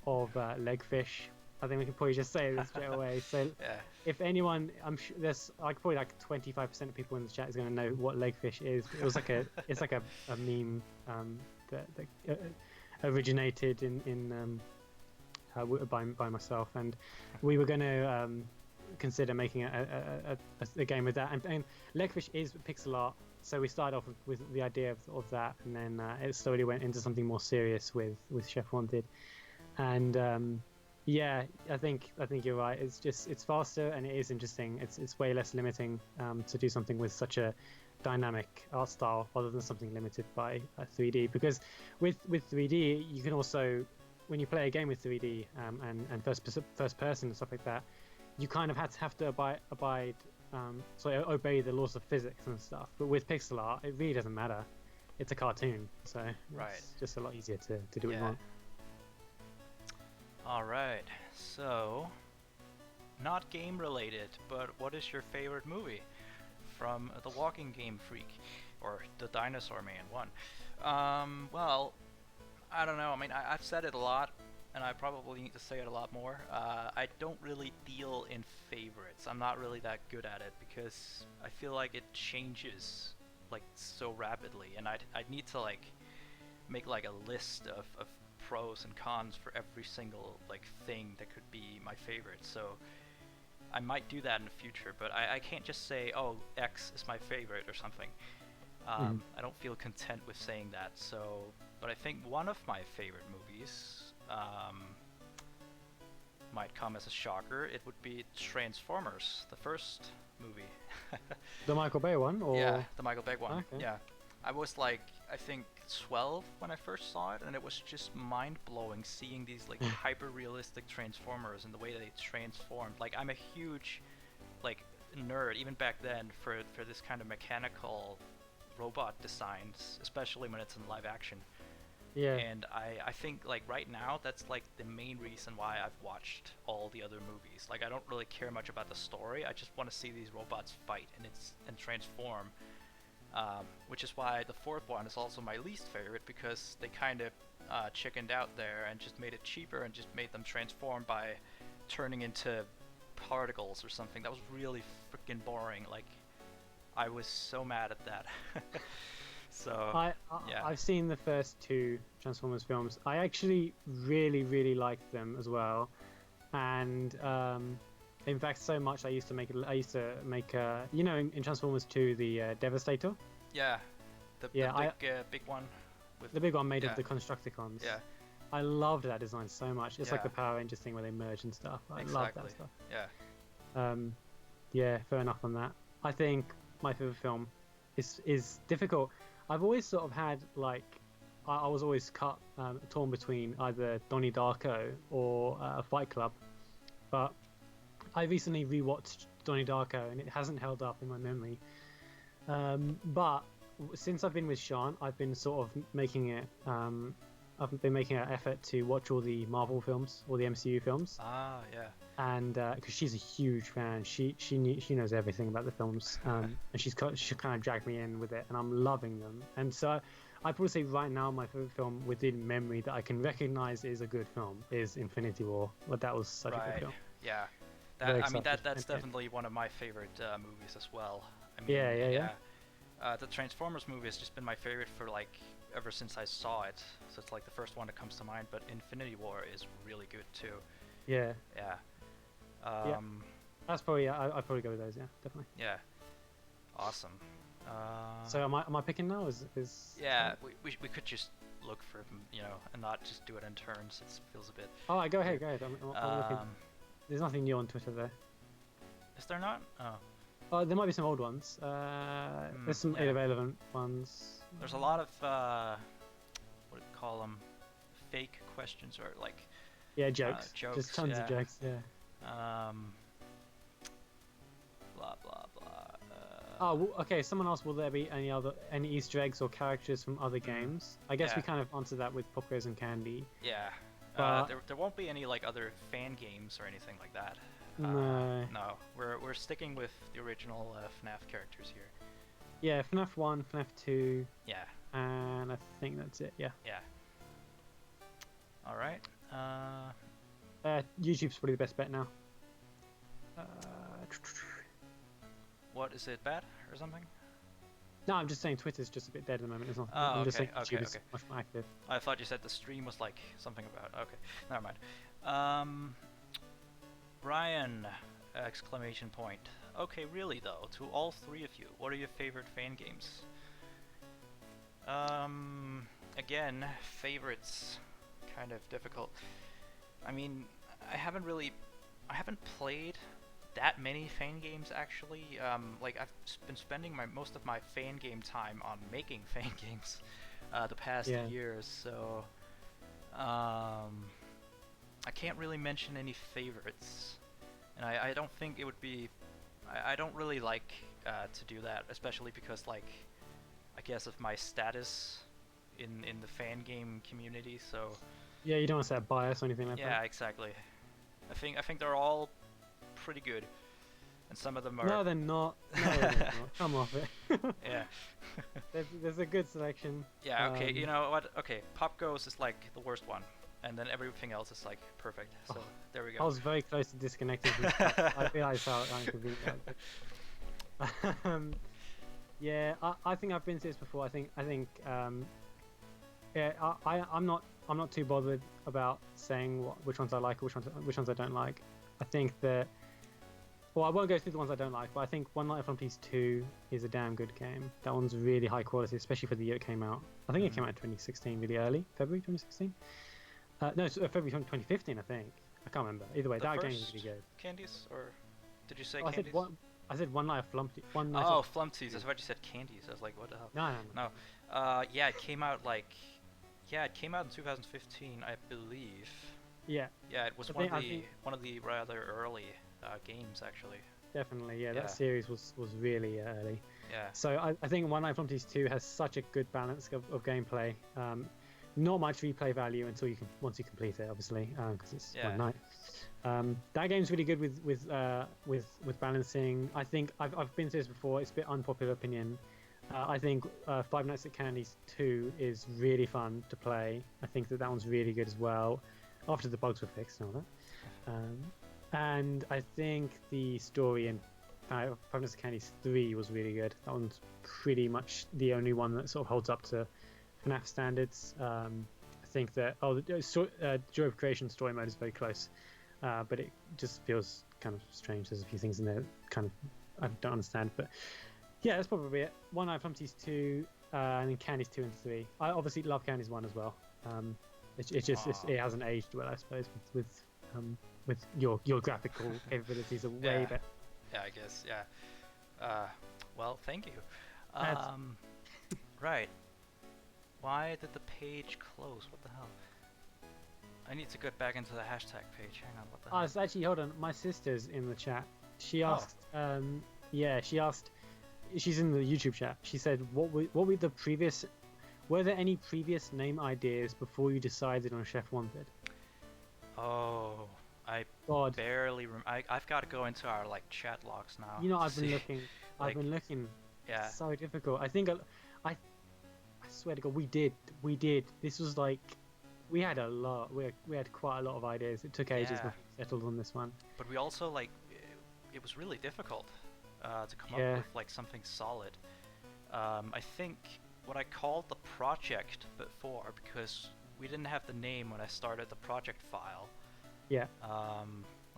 of Legfish. I think we can probably just say this straight away. So Yeah. if anyone, I'm sure there's like probably like 25% of people in the chat is going to know what Legfish is. It was like it's like a meme that originated in by myself, and we were going to consider making a game with that. And Legfish is pixel art, so we started off with the idea of that, and then it slowly went into something more serious with Chef Wanted. And yeah, I think you're right. It's faster and it is interesting. It's way less limiting to do something with such a dynamic art style other than something limited by 3D. Because with 3D, you can also, when you play a game with 3D and first person and stuff like that, you kind of have to obey the laws of physics and stuff. But with pixel art, it really doesn't matter. It's a cartoon, so it's just a lot easier to do what you want. Alright, so not game related, but what is your favorite movie from the Walking Game Freak or the Dinosaur Man one? Well, I don't know. I mean, I've said it a lot, and I probably need to say it a lot more. I don't really deal in favorites. I'm not really that good at it because I feel like it changes like so rapidly, and I'd need to like make like a list of pros and cons for every single like thing that could be my favorite. So I might do that in the future, but I can't just say, oh, X is my favorite or something. I don't feel content with saying that. So, but I think one of my favorite movies might come as a shocker. It would be Transformers, the first movie. The Michael Bay one, or yeah, the Michael Bay one. Okay. Yeah, I was like, I think 12 when I first saw it, and it was just mind-blowing seeing these like hyper-realistic Transformers and the way they transformed. Like, I'm a huge like nerd even back then for this kind of mechanical robot designs, especially when it's in live action. Yeah. And I think like right now that's like the main reason why I've watched all the other movies. Like, I don't really care much about the story. I just want to see these robots fight and transform. Which is why the fourth one is also my least favorite, because they kind of chickened out there and just made it cheaper and just made them transform by turning into particles or something. That was really freaking boring. Like, I was so mad at that. So yeah. I've seen the first two Transformers films. I actually really liked them as well, and in fact, so much I used to make you know, in Transformers 2, the Devastator. Yeah, the big one. With the big one made of the Constructicons. Yeah. I loved that design so much. It's like Yeah. the Power Rangers thing where they merge and stuff. I love that stuff. Yeah. Yeah, fair enough on that. I think my favorite film is difficult. I've always sort of had like I was always torn between either Donnie Darko or Fight Club, but I recently rewatched Donnie Darko and it hasn't held up in my memory. But since I've been with Sian, I've been sort of making it. I've been making an effort to watch all the Marvel films, all the MCU films. Ah, yeah. And because she's a huge fan, she knows everything about the films, and she kind of dragged me in with it, and I'm loving them. And so I'd probably say right now my favorite film within memory that I can recognize is a good film is Infinity War. But that was such a good film. Yeah. That's definitely one of my favorite movies as well. I mean, yeah. The Transformers movie has just been my favorite for like ever since I saw it. So it's like the first one that comes to mind. But Infinity War is really good too. Yeah. Yeah. That's probably I'd probably go with those. Yeah, definitely. Yeah. Awesome. So am I picking now? Yeah, we could just look for them, you know, and not just do it in turns. It feels a bit. All right, go ahead, weird. go ahead. I'm looking. There's nothing new on Twitter there. Is there not? Oh. Oh, there might be some old ones. There's some yeah. irrelevant ones. There's a lot of what do you call them? Fake questions or like. Yeah, jokes. Jokes. Just tons of jokes. Yeah. Blah blah blah. Oh, well, okay. Someone asked, will there be any Easter eggs or characters from other games? I guess we kind of answered that with Pop Goes and Candy. Yeah. There won't be any like other fan games or anything like that. No. No. We're sticking with the original FNAF characters here. Yeah, FNAF 1, FNAF 2. Yeah. And I think that's it. Yeah. Yeah. All right. YouTube's probably the best bet now. What is it, bad or something? No, I'm just saying Twitter's just a bit dead at the moment. It's not. Oh, I'm just saying okay, YouTube is much more active. I thought you said the stream was like something about. Okay, never mind. Brian! Exclamation point. Okay, really though, to all three of you, what are your favorite fan games? Again, favorites, kind of difficult. I mean, I haven't played that many fan games actually. Like I've been spending most of my fan game time on making fan games the past years, so I can't really mention any favorites, and I don't think it would be. I don't really like to do that, especially because like I guess of my status in the fan game community. So yeah, you don't want to set bias or anything like that. Yeah, exactly. I think they're all pretty good, and some of them are. No, they're not. No, they're not. Come off it. Yeah. there's a good selection. Yeah. Okay. You know what? Okay. Pop Goes is like the worst one, and then everything else is like perfect. So there we go. I was very close to disconnecting. I realized how inconvenient that was. Yeah, I think I've been to this before. I think yeah, I'm not too bothered about saying which ones I like or which ones I don't like. I think that, well, I won't go through the ones I don't like, but I think One Night on Peace 2 is a damn good game. That one's really high quality, especially for the year it came out. I think it came out in 2016, really early, February 2016. No, it's February 2015, I think. I can't remember. Either way, that game is really good. Candies, or did you say I candies? said One Night of Flumpty. Oh, Flumpties. That's what you said. Candies. I was like, what the hell? No. Yeah, it came out like. Yeah, it came out in 2015, I believe. Yeah. Yeah, it was one of the rather early games, actually. Definitely, yeah. That series was really early. Yeah. So I think One Night of Flumpties 2 has such a good balance of gameplay. Not much replay value until once you complete it, obviously, because it's one night. That game's really good with balancing. I think I've been through this before. It's a bit unpopular opinion. I think Five Nights at Candy's 2 is really fun to play. I think that one's really good as well, after the bugs were fixed and all that. And I think the story in Five Nights at Candy's 3 was really good. That one's pretty much the only one that sort of holds up to FNAF standards. I think that the Joy of Creation story mode is very close, but it just feels kind of strange. There's a few things in there kind of I don't understand, but yeah, that's probably it. One Night of Flumpties 2, and then Candies 2 and 3. I obviously love Candies 1 as well. It hasn't aged well, I suppose, with your graphical capabilities are way better. Yeah, I guess. Yeah. Well, thank you. Right. Why did the page close? What the hell? I need to get back into the hashtag page. Hang on, what the hell? It's actually, hold on. My sister's in the chat. She asked, she asked, she's in the YouTube chat. She said, what were the previous, were there any previous name ideas before you decided on Chef Wanted? Oh, I barely I've got to go into our like chat logs now. You know, I've been looking. I've been looking. Yeah. It's so difficult. I think I swear to God, we did. This was like, we had a lot. We had quite a lot of ideas. It took ages before we settled on this one. But we also like, it was really difficult to come up with like something solid. I think what I called the project before, because we didn't have the name when I started the project file. Yeah.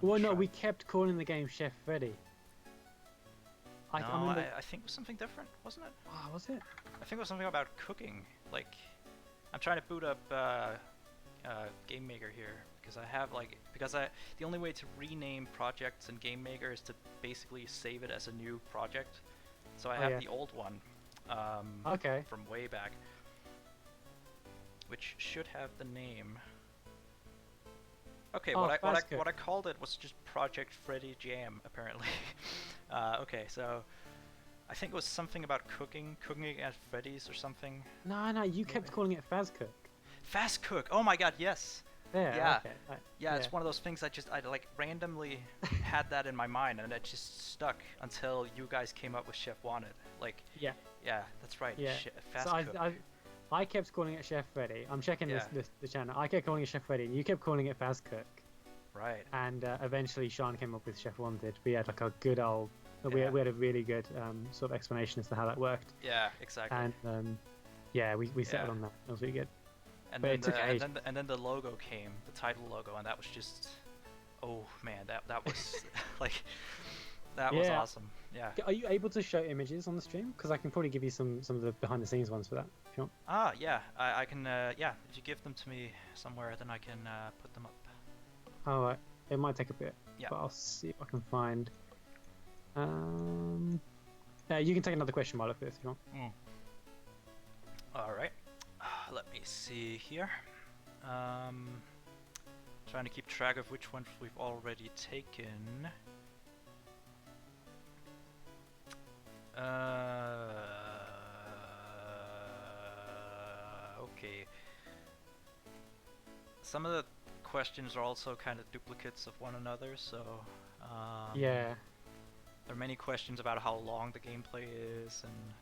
Well, no, we kept calling the game Chef Freddy. No, I remember. I think it was something different, wasn't it? Oh, was it? I think it was something about cooking. Like, I'm trying to boot up Game Maker here because the only way to rename projects in Game Maker is to basically save it as a new project. So I have the old one Okay. from way back, which should have the name. Okay, what I called it was just Project Freddy Jam, apparently. Okay, so I think it was something about cooking at Freddy's or something. No, you kept calling it Faz Cook. Fast Cook. Oh my God, yes. Yeah. Okay. Yeah, it's one of those things I like randomly had that in my mind, and it just stuck until you guys came up with Chef Wanted. Like, yeah, that's right. Yeah. Fast So Cook. I kept calling it Chef Freddy. I'm checking the channel. I kept calling it Chef Freddy, and you kept calling it Faz Cook. Right. And eventually Sean came up with Chef Wanted. We had like a good old. We had a really good sort of explanation as to how that worked. Yeah, exactly. And we settled on that. That was really good. And but then the logo came, the title logo, and that was just, oh man, that was like, that was awesome. Yeah. Are you able to show images on the stream? Because I can probably give you some of the behind the scenes ones for that if you want. Ah, yeah, I can. Yeah, if you give them to me somewhere, then I can put them up. All right. It might take a bit. Yeah. But I'll see if I can find. You can take another question while I look for this if you want. All right. Let me see here. Trying to keep track of which ones we've already taken. Okay. Some of the questions are also kind of duplicates of one another, so Yeah. there are many questions about how long the gameplay is and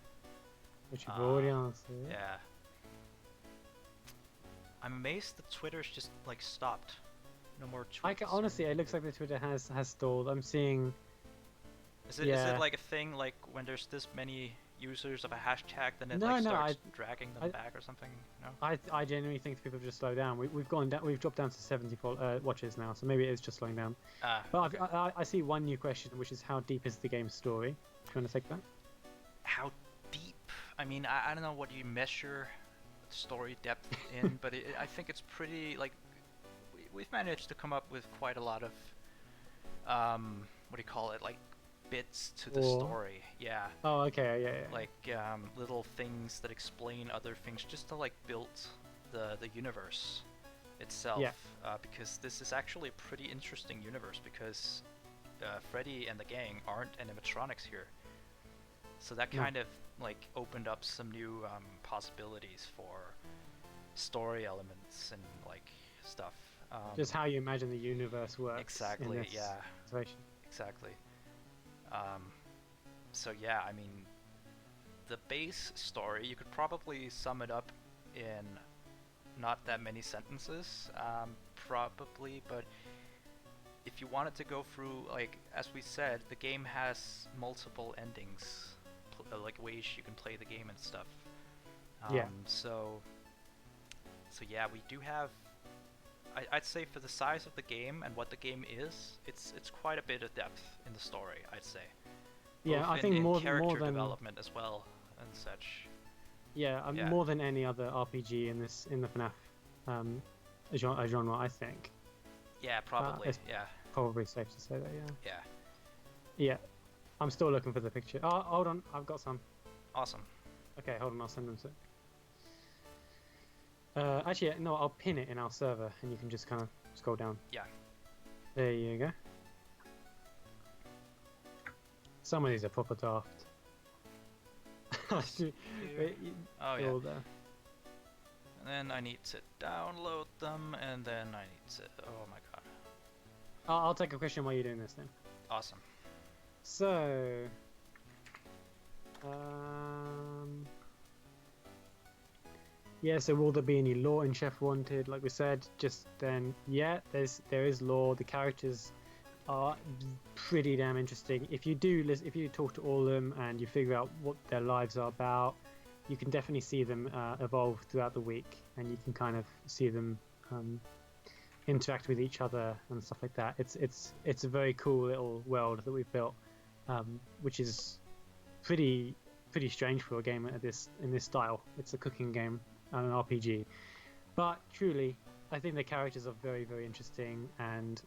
Which you've already answered. yeah. I'm amazed that Twitter's just like stopped. No more tweets. Honestly, it looks like the Twitter has stalled. I'm seeing. Is it like a thing like when there's this many users of a hashtag, then it starts dragging them back or something? No. I genuinely think people just slow down. We've dropped down to 70 watches now, so maybe it is just slowing down. But I see one new question, which is how deep is the game's story? Do you want to take that? How deep? I mean, I don't know what you measure story depth in, but I think it's pretty like we've managed to come up with quite a lot of what do you call it, like bits to the story. Yeah. Oh, okay. Yeah. Like little things that explain other things, just to like build the universe itself. Yeah. Because this is actually a pretty interesting universe because Freddy and the gang aren't animatronics here, so that kind of like opened up some new possibilities for story elements and like stuff. Just how you imagine the universe works. Exactly. In this situation. Exactly. So yeah, I mean, the base story, you could probably sum it up in not that many sentences, probably, but if you wanted to go through, like, as we said, the game has multiple endings, like ways you can play the game and stuff. So yeah, we do have, I'd say for the size of the game and what the game is, it's quite a bit of depth in the story, I'd say. Yeah, both I think more character than development as well and such. Yeah, more than any other RPG in the FNAF genre, I think. Yeah, probably. It's probably safe to say that. Yeah. Yeah. I'm still looking for the picture. Oh, hold on, I've got some. Awesome. Okay, hold on, I'll send them to. Actually, no, I'll pin it in our server, and you can just kind of scroll down. Yeah. There you go. Some of these are proper daft. Oh yeah. All there. And then I need to download them, and then I need to. Oh my god. I'll take a question while you're doing this then. Awesome. So. Yeah, so will there be any lore in Chef Wanted? Like we said, just then, yeah, there is lore. The characters are pretty damn interesting. If you talk to all of them and you figure out what their lives are about, you can definitely see them evolve throughout the week, and you can kind of see them interact with each other and stuff like that. It's a very cool little world that we've built, which is pretty strange for a game in this style. It's a cooking game and an RPG, but truly, I think the characters are very interesting, and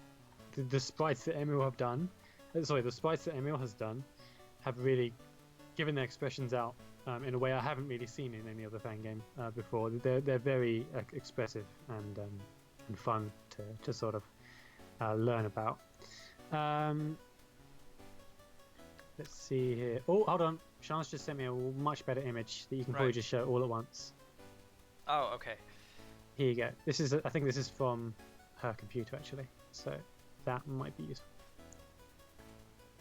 the sprites that Emil have done, the sprites that Emil has done, have really given their expressions out in a way I haven't really seen in any other fan game before. They're very expressive and fun to sort of learn about. Let's see here. Oh, hold on. Sean's just sent me a much better image that you can probably just show all at once. Oh, okay. Here you go. I think this is from her computer actually, so that might be useful.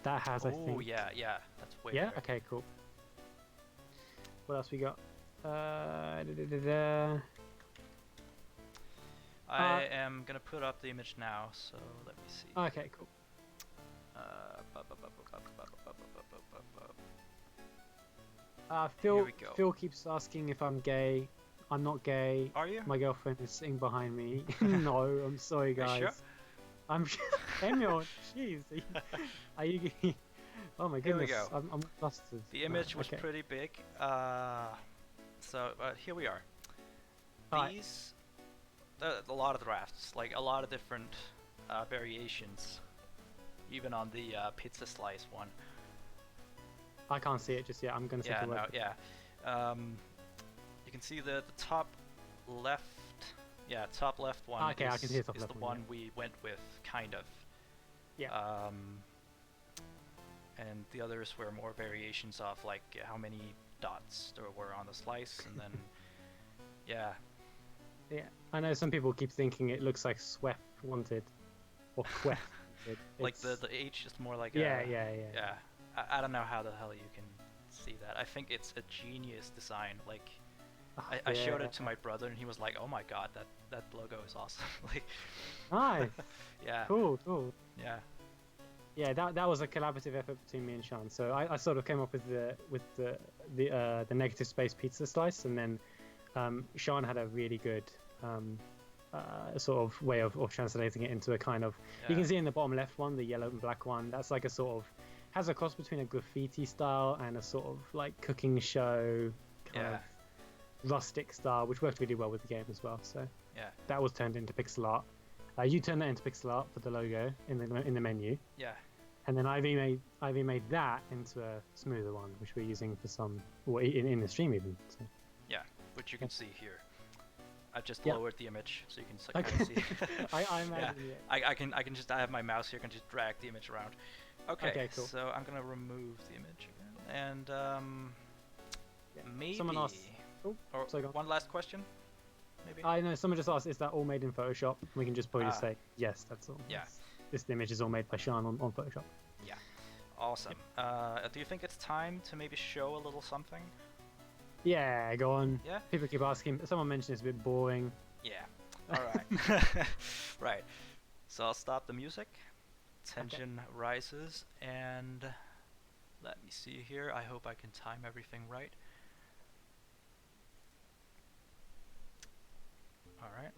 That has, I think. Oh yeah, that's way Yeah. better. Okay. Cool. What else we got? I am gonna put up the image now, so let me see. Okay. Cool. Here we go. Phil keeps asking if I'm gay. I'm not gay. Are you? My girlfriend is sitting behind me. No, I'm sorry, guys. Sure? I'm Emil. Jeez, are you? Oh my goodness. Here we go. I'm flustered. The image was okay. pretty big. So here we are. Alright. These, a lot of drafts, like a lot of different variations, even on the pizza slice one. I can't see it just yet. I'm gonna take a look. You can see the top left. Yeah, top left one Okay, I can see the top is left the one, one we went with, kind of. Yeah. And the others were more variations of like how many dots there were on the slice, and then yeah. Yeah, I know some people keep thinking it looks like Swift wanted, or Quest. Like the H is more like yeah. yeah. I don't know how the hell you can see that. I think it's a genius design. Like I showed it to my brother and he was like, "Oh my god, that logo is awesome!" Like, nice. yeah. Cool. Yeah. Yeah, that was a collaborative effort between me and Sean. So I sort of came up with the negative space pizza slice, and then Sean had a really good sort of way of translating it into a kind of. Yeah. You can see in the bottom left one, the yellow and black one. That's like a sort of has a cross between a graffiti style and a sort of like cooking show kind of rustic style, which worked really well with the game as well. So yeah, that was turned into pixel art. You turned that into pixel art for the logo in the menu. Yeah. And then Ivy made that into a smoother one, which we're using for some in the stream even. So. Yeah, which you can see here. I just lowered the image so you can kind of see. I imagine. Yeah. I can just have my mouse here. I can just drag the image around. Okay. Cool. So I'm gonna remove the image again, and maybe. Someone asked. Oh, or one last question. Maybe. I know someone just asked, is that all made in Photoshop? We can just probably just say yes, that's all. Yeah. This image is all made by Sian on Photoshop. Yeah. Awesome. Yep. Do you think it's time to maybe show a little something? Yeah, go on. Yeah. People keep asking. Someone mentioned it's a bit boring. Yeah. All right. Right. So I'll stop the music. Tension rises, and let me see here. I hope I can time everything right. All right.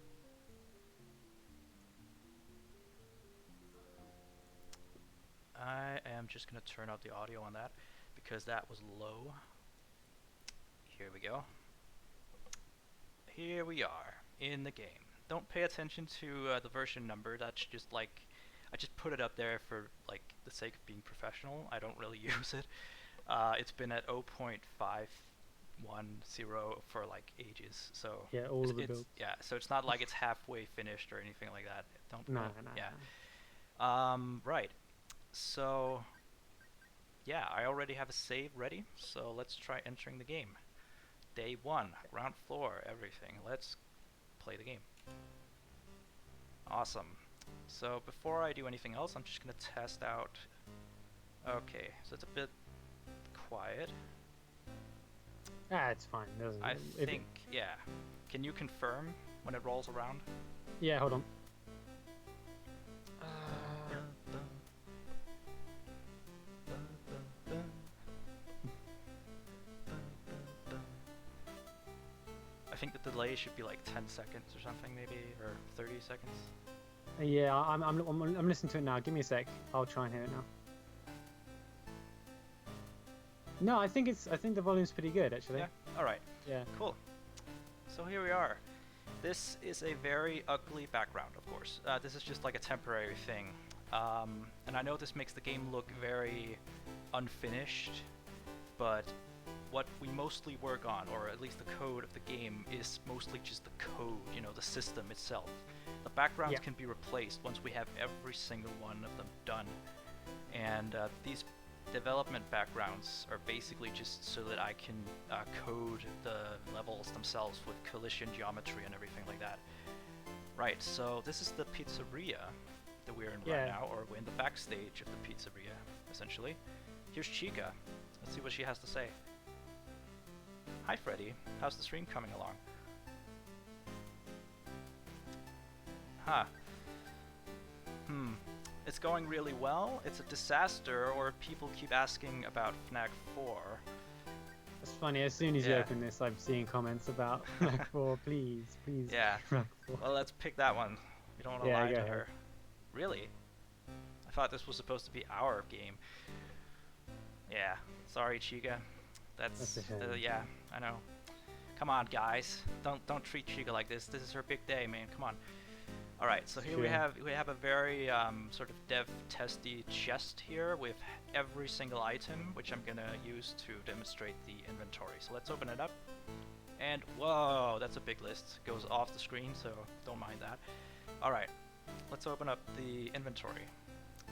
I am just going to turn up the audio on that because that was low. Here we go. Here we are in the game. Don't pay attention to the version number. That's just like, I just put it up there for like the sake of being professional. I don't really use it. It's been at 0.510 for like ages, so yeah, all of the builds. Yeah, so it's not like it's halfway finished or anything like that. Don't. No. Yeah. Right. So yeah, I already have a save ready. So let's try entering the game. Day 1, ground floor, everything. Let's play the game. Awesome. So before I do anything else, I'm just gonna test out. Okay, so it's a bit quiet. It's fine. I think, yeah. Can you confirm when it rolls around? Yeah, hold on. I think the delay should be like 10 seconds or something, maybe, or 30 seconds. Yeah, I'm listening to it now. Give me a sec. I'll try and hear it now. No, I think the volume's pretty good actually. Yeah. All right. Yeah. Cool. So here we are. This is a very ugly background, of course. This is just like a temporary thing. And I know this makes the game look very unfinished, but what we mostly work on, or at least the code of the game, is mostly just the code, you know, the system itself. The backgrounds can be replaced once we have every single one of them done. And these development backgrounds are basically just so that I can code the levels themselves with collision geometry and everything like that. Right, so this is the pizzeria that we're in right now, or we're in the backstage of the pizzeria, essentially. Here's Chica. Let's see what she has to say. Hi Freddy, how's the stream coming along? Huh. It's going really well. It's a disaster, or people keep asking about FNAF 4. It's funny, as soon as you open this, I'm seeing comments about FNAF 4, please. Yeah. FNAF 4. Well, let's pick that one. We don't want to lie to her. Really? I thought this was supposed to be our game. Yeah. Sorry, Chica. That's a shame. yeah, I know. Come on, guys. Don't treat Chica like this. This is her big day, man. Come on. All right, so here we have a very sort of dev testy chest here with every single item, which I'm gonna use to demonstrate the inventory. So let's open it up, and whoa, that's a big list. It goes off the screen, so don't mind that. All right, let's open up the inventory.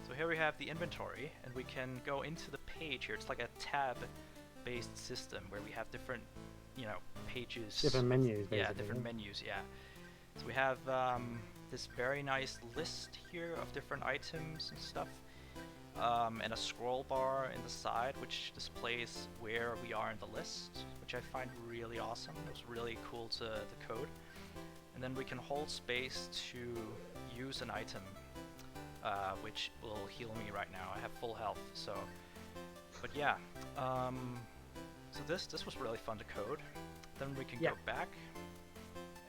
So here we have the inventory, and we can go into the page here. It's like a tab-based system where we have different, you know, pages. Different menus, basically. Yeah, different menus. Yeah. So we have this very nice list here of different items and stuff, and a scroll bar in the side which displays where we are in the list, which I find really awesome. It was really cool to the code. And then we can hold space to use an item, which will heal me right now. I have full health, so. But yeah, so this was really fun to code. Then we can go back.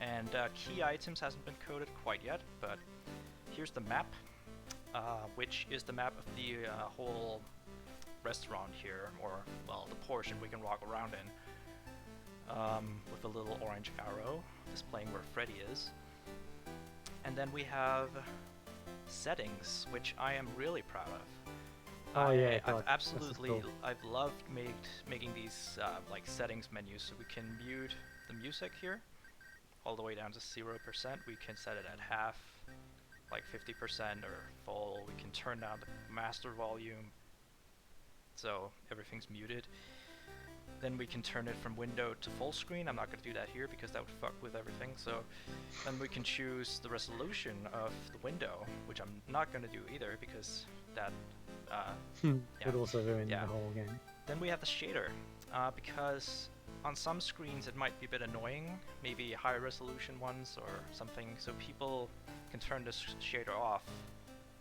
And key items hasn't been coded quite yet, but here's the map, which is the map of the whole restaurant here, or, well, the portion we can walk around in, with a little orange arrow displaying where Freddy is. And then we have settings, which I am really proud of. I've absolutely, cool. I've loved making these like settings menus, so we can mute the music here all the way down to 0%. We can set it at half, like 50% or full. We can turn down the master volume, so everything's muted. Then we can turn it from window to full screen. I'm not going to do that here because that would fuck with everything. So then we can choose the resolution of the window, which I'm not going to do either because that would also ruin the whole game. Then we have the shader, because on some screens it might be a bit annoying, maybe higher resolution ones or something, so people can turn this shader off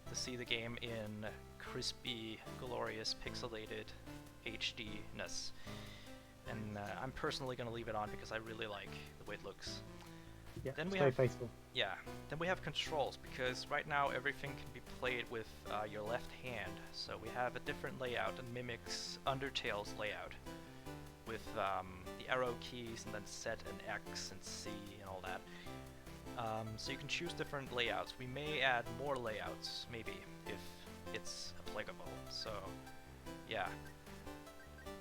to see the game in crispy, glorious, pixelated HD-ness. And I'm personally going to leave it on because I really like the way it looks. Yeah, then it's very faithful. Yeah, then we have controls, because right now everything can be played with your left hand, so we have a different layout that mimics Undertale's layout, with the arrow keys and then Z and X and C and all that. So you can choose different layouts. We may add more layouts, maybe, if it's applicable. So, yeah.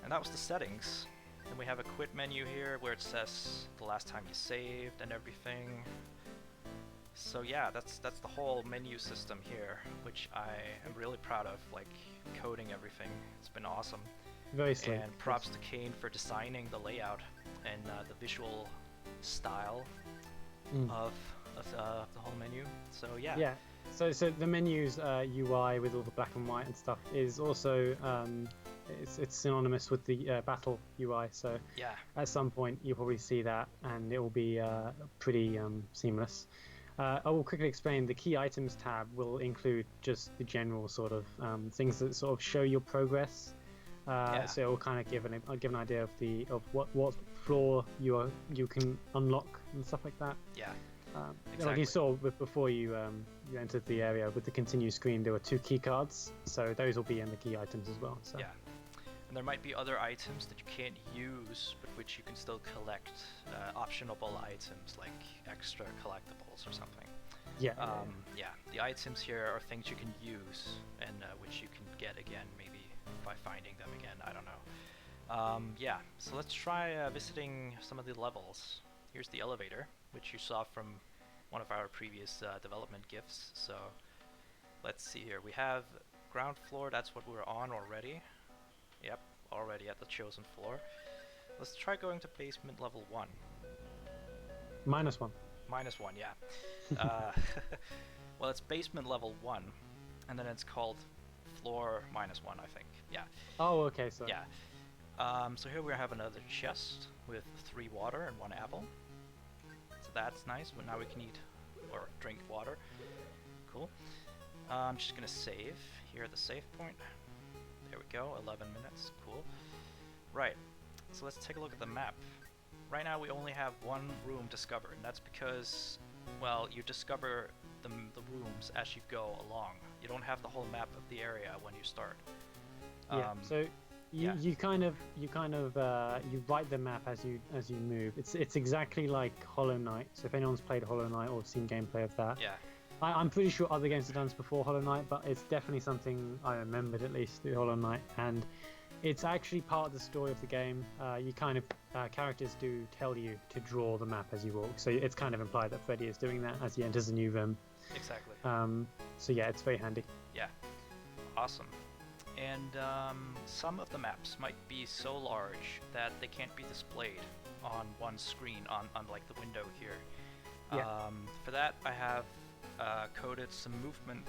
And that was the settings. Then we have a quit menu here where it says the last time you saved and everything. So yeah, that's the whole menu system here, which I am really proud of, like coding everything. It's been awesome. Very slick. And props to Kane for designing the layout and the visual style of the whole menu. So yeah. Yeah. So the menu's UI with all the black and white and stuff is also it's synonymous with the battle UI. So yeah, at some point you'll probably see that, and it will be pretty seamless. I will quickly explain. The key items tab will include just the general sort of things that sort of show your progress. So it will kind of give an idea of what floor you can unlock and stuff like that. Yeah. Exactly. Like you saw before you entered the area with the continue screen, there were 2 key cards, so those will be in the key items as well. So. Yeah. And there might be other items that you can't use, but which you can still collect, optionable items like extra collectibles or something. Yeah. Yeah, the items here are things you can use and which you can get again, maybe by finding them again, I don't know. Yeah, so let's try visiting some of the levels. Here's the elevator, which you saw from one of our previous development GIFs, so let's see here. We have ground floor, that's what we're on already. Yep, already at the chosen floor. Let's try going to basement level 1. -1. -1, yeah. Well, it's basement level 1, and then it's called floor -1, I think. Yeah. Oh, okay, so. Yeah. So here we have another chest with 3 water and 1 apple. So that's nice. Well, now we can eat or drink water. Cool. I'm just gonna save here at the save point. There we go, 11 minutes, cool. Right, so let's take a look at the map. Right now we only have 1 room discovered, and that's because, well, you discover the rooms as you go along. You don't have the whole map of the area when you start. Yeah, so you kind of you write the map as you move. It's exactly like Hollow Knight. So if anyone's played Hollow Knight or seen gameplay of that, yeah. I'm pretty sure other games have done this before Hollow Knight, but it's definitely something I remembered at least through Hollow Knight, and it's actually part of the story of the game. You kind of characters do tell you to draw the map as you walk, so it's kind of implied that Freddy is doing that as he enters a new room. Exactly. So yeah, it's very handy. Yeah, awesome. And some of the maps might be so large that they can't be displayed on one screen on like the window here. Yeah. For that, I have coded some movement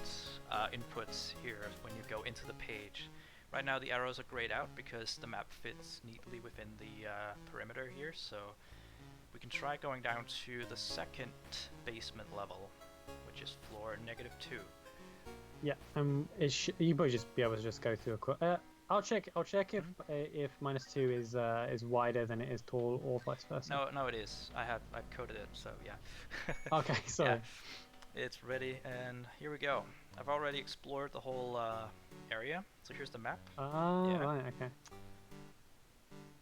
inputs here when you go into the page. Right now the arrows are grayed out because the map fits neatly within the perimeter here, so we can try going down to the 2nd basement level, which is floor -2. Yeah, you probably just be able to just go through I'll check if -2 is wider than it is tall, or vice versa. No, it is. I've coded it, so yeah. Okay, sorry. Yeah. It's ready, and here we go. I've already explored the whole area, so here's the map. Yeah. Right, okay.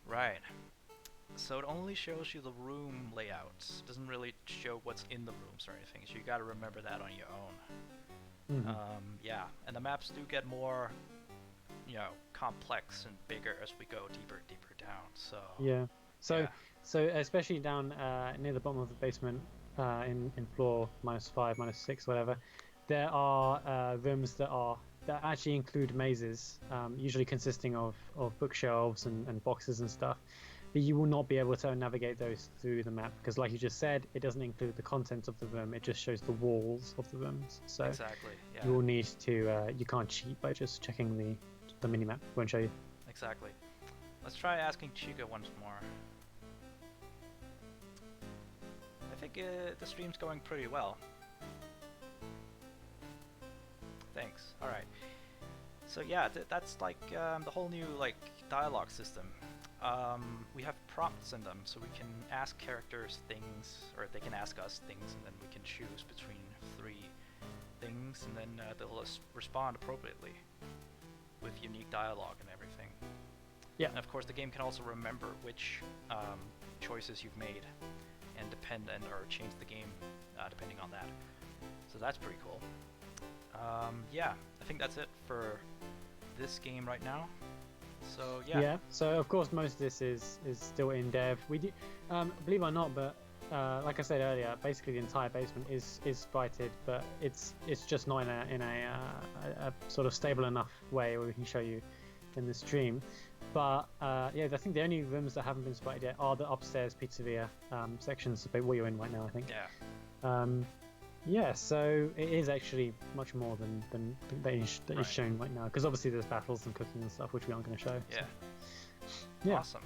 Right. So it only shows you the room layouts. It doesn't really show what's in the rooms or anything, so you gotta remember that on your own. Yeah, and the maps do get more, complex and bigger as we go deeper down, so... Yeah. So especially down near the bottom of the basement, in floor -5, -6, whatever, there are rooms that actually include mazes, usually consisting of bookshelves and boxes and stuff, but you will not be able to navigate those through the map because, like you just said, it doesn't include the contents of the room. It just shows the walls of the rooms. So exactly, yeah. you will need to you can't cheat by just checking the minimap. Won't show you. Exactly. Let's try asking Chica once more. I think the stream's going pretty well. Thanks. All right. So yeah, that's like the whole new dialogue system. We have prompts in them, so we can ask characters things, or they can ask us things, and then we can choose between 3 things, and then they'll respond appropriately with unique dialogue and everything. Yeah. And of course, the game can also remember which choices you've made, and or change the game depending on that. So that's pretty cool. Yeah, I think that's it for this game right now. So yeah. Yeah. So of course most of this is still in dev. We do, believe it or not, but like I said earlier, basically the entire basement is sprited, but it's just not in a sort of stable enough way where we can show you in the stream. But yeah, I think the only rooms that haven't been sprited yet are the upstairs pizzeria sections, what you're in right now, I think. Yeah. Yeah, so it is actually much more than that is shown right now, because obviously there's battles and cooking and stuff which we aren't going to show. Yeah. So. Yeah. Awesome.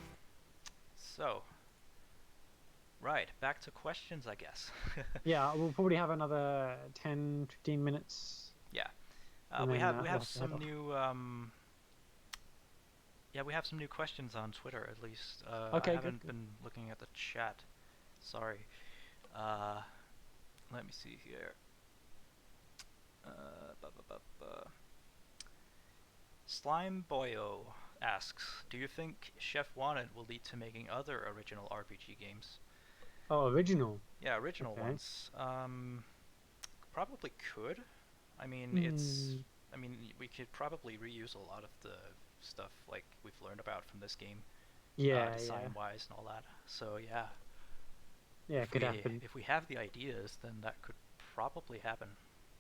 So, right, back to questions, I guess. Yeah, we'll probably have another 10-15 minutes. Yeah. We have some new we have some new questions on Twitter, at least. Okay, I haven't good. been looking at the chat. Sorry. Let me see here. Slime Boyo asks, do you think Chef Wanted will lead to making other original RPG games? Oh, original. Yeah, original Okay. ones. Probably could. I mean, Hmm. we could probably reuse a lot of the stuff like we've learned about from this game, Yeah, yeah, design-wise and all that. So yeah, yeah. It could happen. if we have the ideas, then that could probably happen.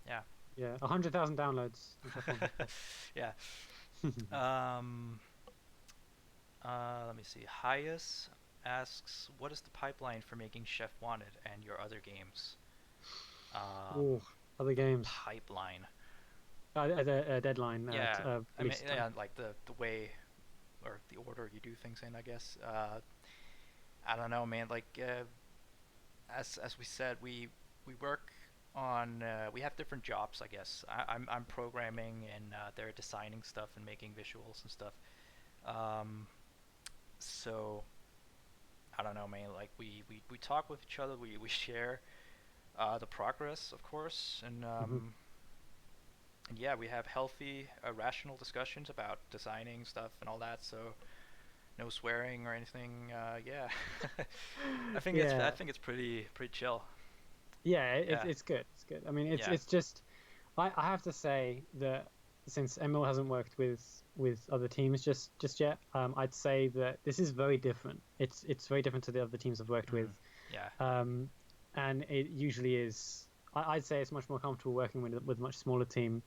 Yeah. Yeah, 100,000 downloads on Chef Wanted. Yeah. Um, Let me see. Hyas asks, what is the pipeline for making Chef Wanted and your other games? Oh, Um, other games. Pipeline. The deadline. Yeah, I mean, Release time. yeah, like the way or the order you do things in, I guess. I don't know, man. Like, as we said, we work on we have different jobs, I guess. I'm programming and they're designing stuff and making visuals and stuff. Um, so I don't know, man. Like we talk with each other. We share the progress, of course, Hmm. and yeah, we have healthy, rational discussions about designing stuff and all that. So no swearing or anything. Yeah, I Yeah, think it's pretty chill. yeah. Yeah, It's good. It's good. I mean, yeah. it's just I have to say that since Emil hasn't worked with other teams just yet, I'd say that this is very different. It's very different to the other teams I've worked Mm, with. yeah. Um, and it usually is. I'd say it's much more comfortable working with a much smaller team,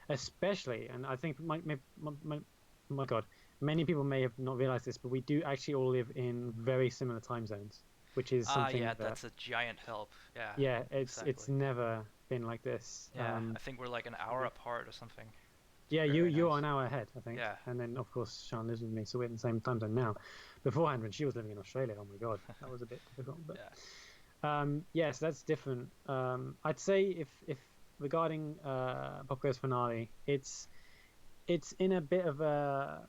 especially. And I think my God, many people may have not realized this, but we do actually all live in very similar time zones, which is Yeah, something that that's a giant help. Yeah, yeah, it's exactly. never been like this. Yeah, I think we're like an hour apart or something. It's Yeah, very you're an nice. hour ahead, I think, Yeah. and then of course Sean lives with me, so we're in the same time zone now. Beforehand, when she was living in Australia, oh my God, that was a bit difficult. But Yeah. yes, that's different. I'd say if regarding Pop Goes finale, it's in a bit of a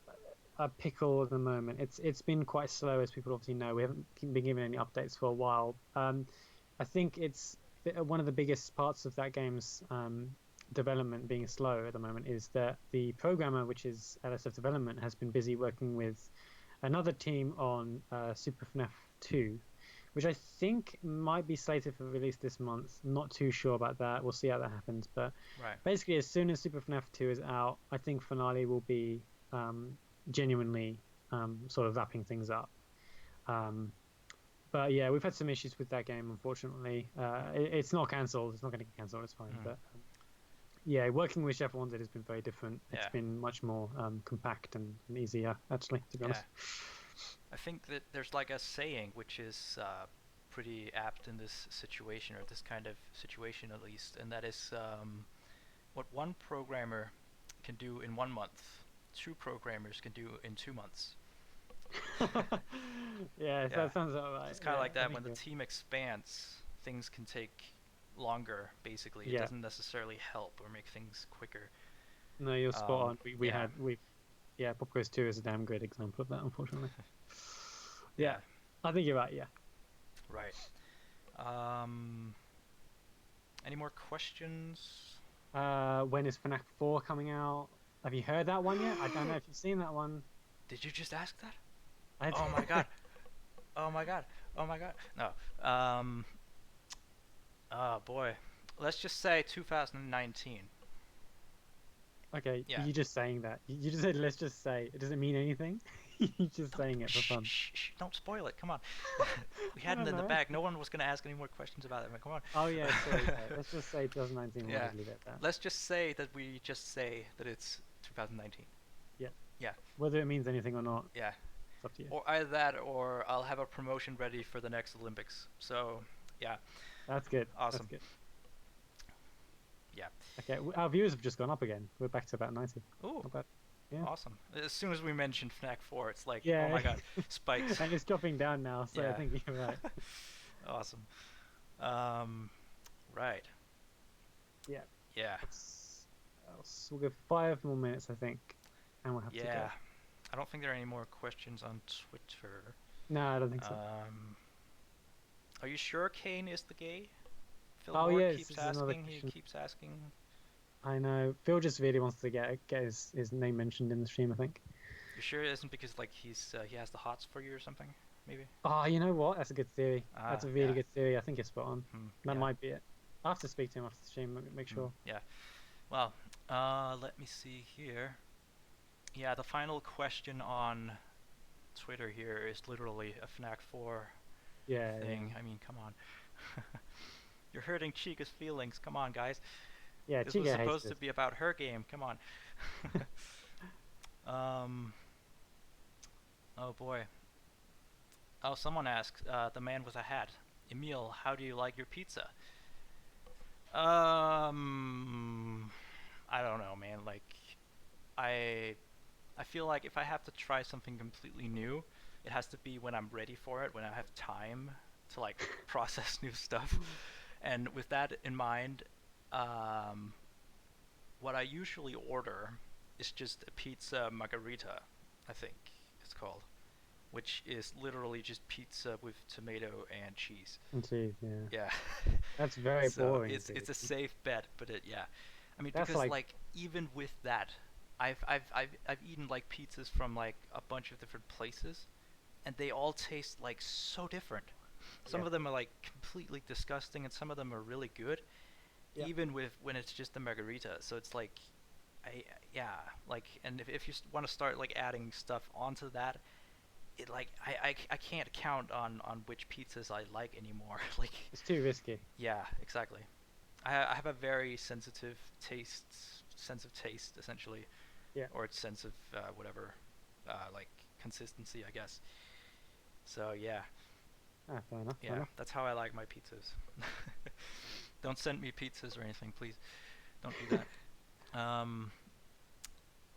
pickle at the moment. It's been quite slow, as people obviously know. We haven't been given any updates for a while. I think it's one of the biggest parts of that game's development being slow at the moment is that the programmer, which is LSF Development, has been busy working with another team on Super FNAF 2, which I think might be slated for release this month. Not too sure about that. We'll see how that happens. But Right. basically, as soon as Super FNAF 2 is out, I think Finale will be genuinely sort of wrapping things up. Um, but yeah, we've had some issues with that game, unfortunately. It's not cancelled. It's not going to get cancelled. It's fine. Mm. But yeah, working with Chef Wanted has been very different. It's Yeah. been much more compact and easier, actually, to be Yeah. honest. I think that there's like a saying which is pretty apt in this situation, or this kind of situation at least, and that is what one programmer can do in 1 month, two programmers can do in 2 months. Yeah, Yeah. that sounds all So right. it's kind of Yeah, like I that. think When the team expands, things can take longer. Basically, it yeah. doesn't necessarily help or make things quicker. No, you're spot on. Yeah. We've yeah, Pop Quiz 2 is a damn great example of that, unfortunately. Yeah, Yeah. I think you're right. Yeah. Right. Um, any more questions? When is FNAF 4 coming out? Have you heard that one yet? I don't know if you've seen that one. Did you just ask that? I Oh my god. Oh my god. Oh my god. No. Um. Oh boy. Let's just say 2019. Okay, Yeah. you just saying that. You just said let's just say. It doesn't mean anything. You're just Don't saying it for shh, fun. shh, shh, don't spoil it. Come on. We I had it don't in the know. bag. No one was gonna ask any more questions about it. I mean, come on. Oh yeah, sorry. Yeah. Let's just say 2019. We'll Yeah. just leave it at that. Let's just say that we just say that it's 2019. Yeah. Yeah. Whether it means anything or not, Yeah. it's up to you. Or either that, or I'll have a promotion ready for the next Olympics. So, yeah. That's good. That's Awesome. good. Yeah. Okay, our viewers have just gone up again. We're back to about 90. Ooh. Not bad. Yeah. Awesome. As soon as we mentioned Fnac 4, it's like, oh Yeah. my god, spikes. And it's dropping down now, so I Yeah. think you're right. Awesome. Um, right. Yeah. Yeah. We'll go 5 more minutes, I think, and we'll have to go. Yeah. I don't think there are any more questions on Twitter. No, I don't think so. Are you sure Kane is the gay? Phil Oh Ward yes, keeps this is another asking. He question. keeps asking. I know Phil just really wants to get his name mentioned in the stream, I think. You sure it isn't because like he has the hots for you or something? Maybe. Oh, you know what? That's a good theory. That's a really Yeah. good theory. I think it's spot on. That Yeah. might be it. I'll have to speak to him after the stream, make sure. Yeah. Well, let me see here. Yeah, the final question on Twitter here is literally a Fnac 4 Yeah, thing. yeah. I mean, come on. You're hurting Chica's feelings. Come on, guys. Yeah, This was Chica hates supposed to this. be about her game. Come on. um. Oh boy. Oh, someone asked. The man with a hat. Emil, how do you like your pizza? I don't know, man. Like, I I feel like if I have to try something completely new, it has to be when I'm ready for it, when I have time to like process new stuff. And with that in mind, um, what I usually order is just a pizza margarita, I think it's called, which is literally just pizza with tomato and cheese. And cheese, yeah. Yeah. That's very So boring, it's dude. a safe bet, but yeah. I mean, That's because like, like even with that, I've eaten like pizzas from like a bunch of different places, and they all taste like so different. Some yeah, of them are like completely disgusting, and some of them are really good. yeah. Even with when it's just a margarita, so it's like, yeah, like, and if you want to start like adding stuff onto that, it like I can't count on which pizzas I like anymore. Like, It's too risky. yeah, exactly. I have a very sensitive sense of taste essentially, Yeah. or its sense of whatever, like consistency, I guess. So yeah, Ah, fair enough, fair yeah, enough. that's how I like my pizzas. Don't send me pizzas or anything, please. Don't do that.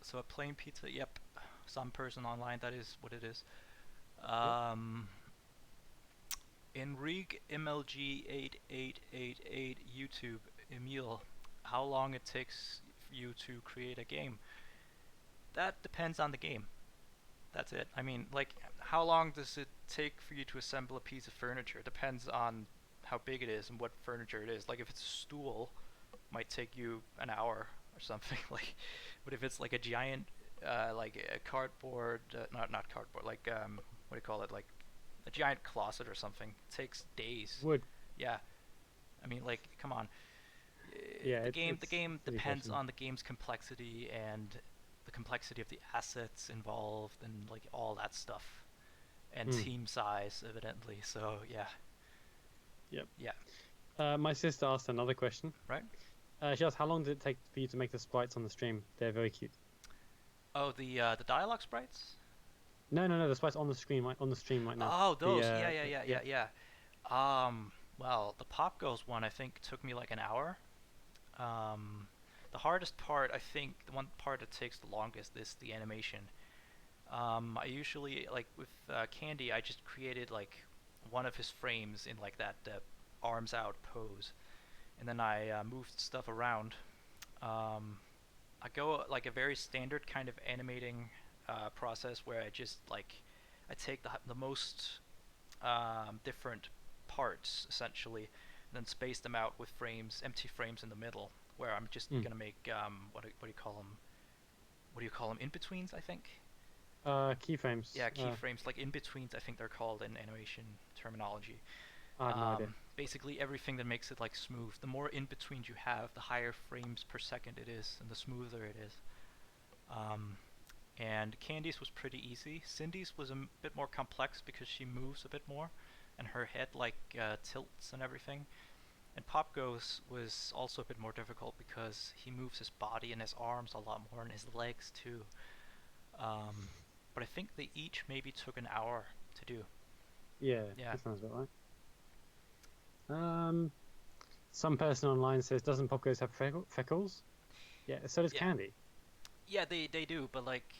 So a plain pizza, yep. Some person online, that is what it is. Yep. Enrique MLG8888 YouTube. Emil, how long it takes you to create a game? That depends on the game. That's it. I mean, like, how long does it take for you to assemble a piece of furniture? It depends on how big it is and what furniture it is. Like, if it's a stool, it might take you an hour or something. Like, but if it's like a giant, like a cardboard, not cardboard, like what do you call it? Like a giant closet or something. It takes days. Wood. Yeah. I mean, like, come on. Yeah, The it's game silly depends question. on the game's complexity and the complexity of the assets involved and like all that stuff and Hmm. team size evidently. So yeah, Yep. yeah, My sister asked another question. right. She asked, how long did it take for you to make the sprites on the stream? They're very cute. Oh, the dialogue sprites. No, no, no. The sprites on the screen, on the stream right now. Oh, The those. Yeah, yeah, yeah, yeah. yeah, yeah. Well, the Pop Goes one I think took me like an hour. Um, the hardest part, I think, the one part that takes the longest is the animation. I usually like with Candy, I just created like one of his frames in like that arms out pose, and then I moved stuff around. Um, I go like a very standard kind of animating process where I just like I take the most different parts essentially, and then space them out with frames, empty frames in the middle, where I'm just Mm. gonna make what do you call them? What do you call them? In betweens, I think. Keyframes. Yeah, keyframes, like in betweens, I think they're called in animation terminology. I have no idea. Basically, everything that makes it like smooth. The more in betweens you have, the higher frames per second it is, and the smoother it is. Um, and Candy's was pretty easy. Cindy's was a bit more complex because she moves a bit more, and her head like tilts and everything. And Pop Goes was also a bit more difficult because he moves his body and his arms a lot more, and his legs too. Um, but I think they each maybe took an hour to do. Yeah, Yeah, that sounds about right. Some person online says, doesn't Popgoes have freckles? Yeah, so does yeah, Candy. yeah. They do, but like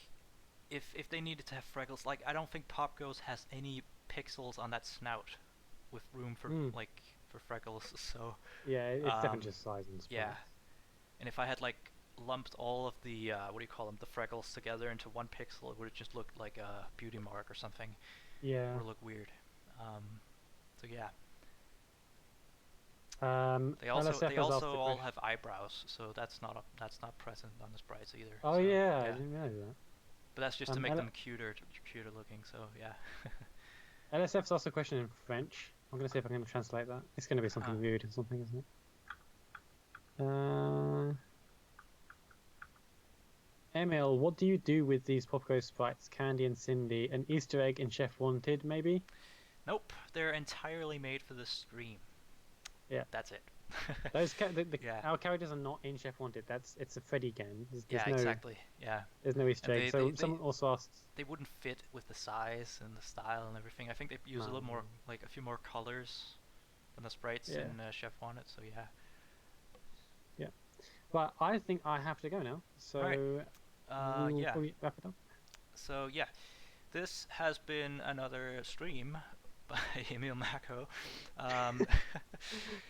if they needed to have freckles, like I don't think Pop Goes has any pixels on that snout with room for Mm. like for freckles. So Yeah, it's definitely um, just size and yeah. sprites. And if I had like lumped all of the what do you call them, the freckles together into one pixel, it would have just looked like a beauty mark or something. It Yeah. would look weird. Um, so yeah. They LSF has asked also the all question. have eyebrows, so that's not present on the sprites either. Oh So yeah, I yeah, didn't know that. But that's just to make L- them cuter looking. So yeah. LSF's also a question in French. I'm gonna see if I can translate that. It's gonna be something weird or something, isn't it? Emil, what do you do with these Popco sprites, Candy and Cindy? An Easter egg in Chef Wanted, maybe? Nope, they're entirely made for the stream. Yeah. That's it. Those Yeah. our characters are not in Chef Wanted. It's a Freddy game. Yeah, exactly. Yeah. There's no Easter And egg. So someone also asked. they wouldn't fit with the size and the style and everything. I think they use a little more, like a few more colors than the sprites in Chef Wanted. So yeah. Yeah. But I think I have to go now. So we'll probably wrap it up. So yeah, this has been another stream by Emil Macko.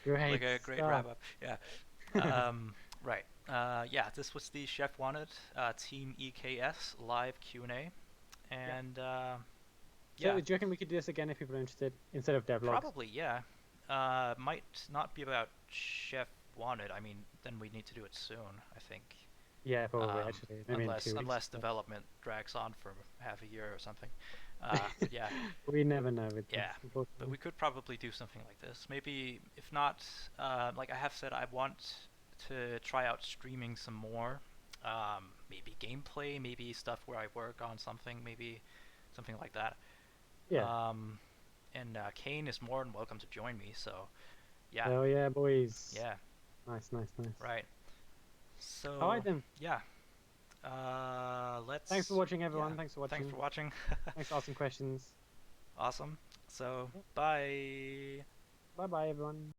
Great. Like a great wrap up. Yeah. Right. Yeah, this was the Chef Wanted TeamEKS live Q&A. And So yeah. do you reckon we could do this again if people are interested instead of devlogs? Probably, yeah. Might not be about Chef Wanted. I mean, then we need to do it soon, I think. Yeah, probably actually. Maybe unless development drags on for half a year or something. But yeah. We never know with yeah. this, But we could probably do something like this. Maybe, if not, like I have said, I want to try out streaming some more. Maybe gameplay, maybe stuff where I work on something, maybe something like that. Yeah. And Kane is more than welcome to join me, so yeah. Oh yeah, boys. Yeah. Nice. Right. So all right then. Yeah. Let's. Thanks for watching, everyone. Yeah. Thanks for watching. Thanks for asking questions. Awesome. So bye. Bye, everyone.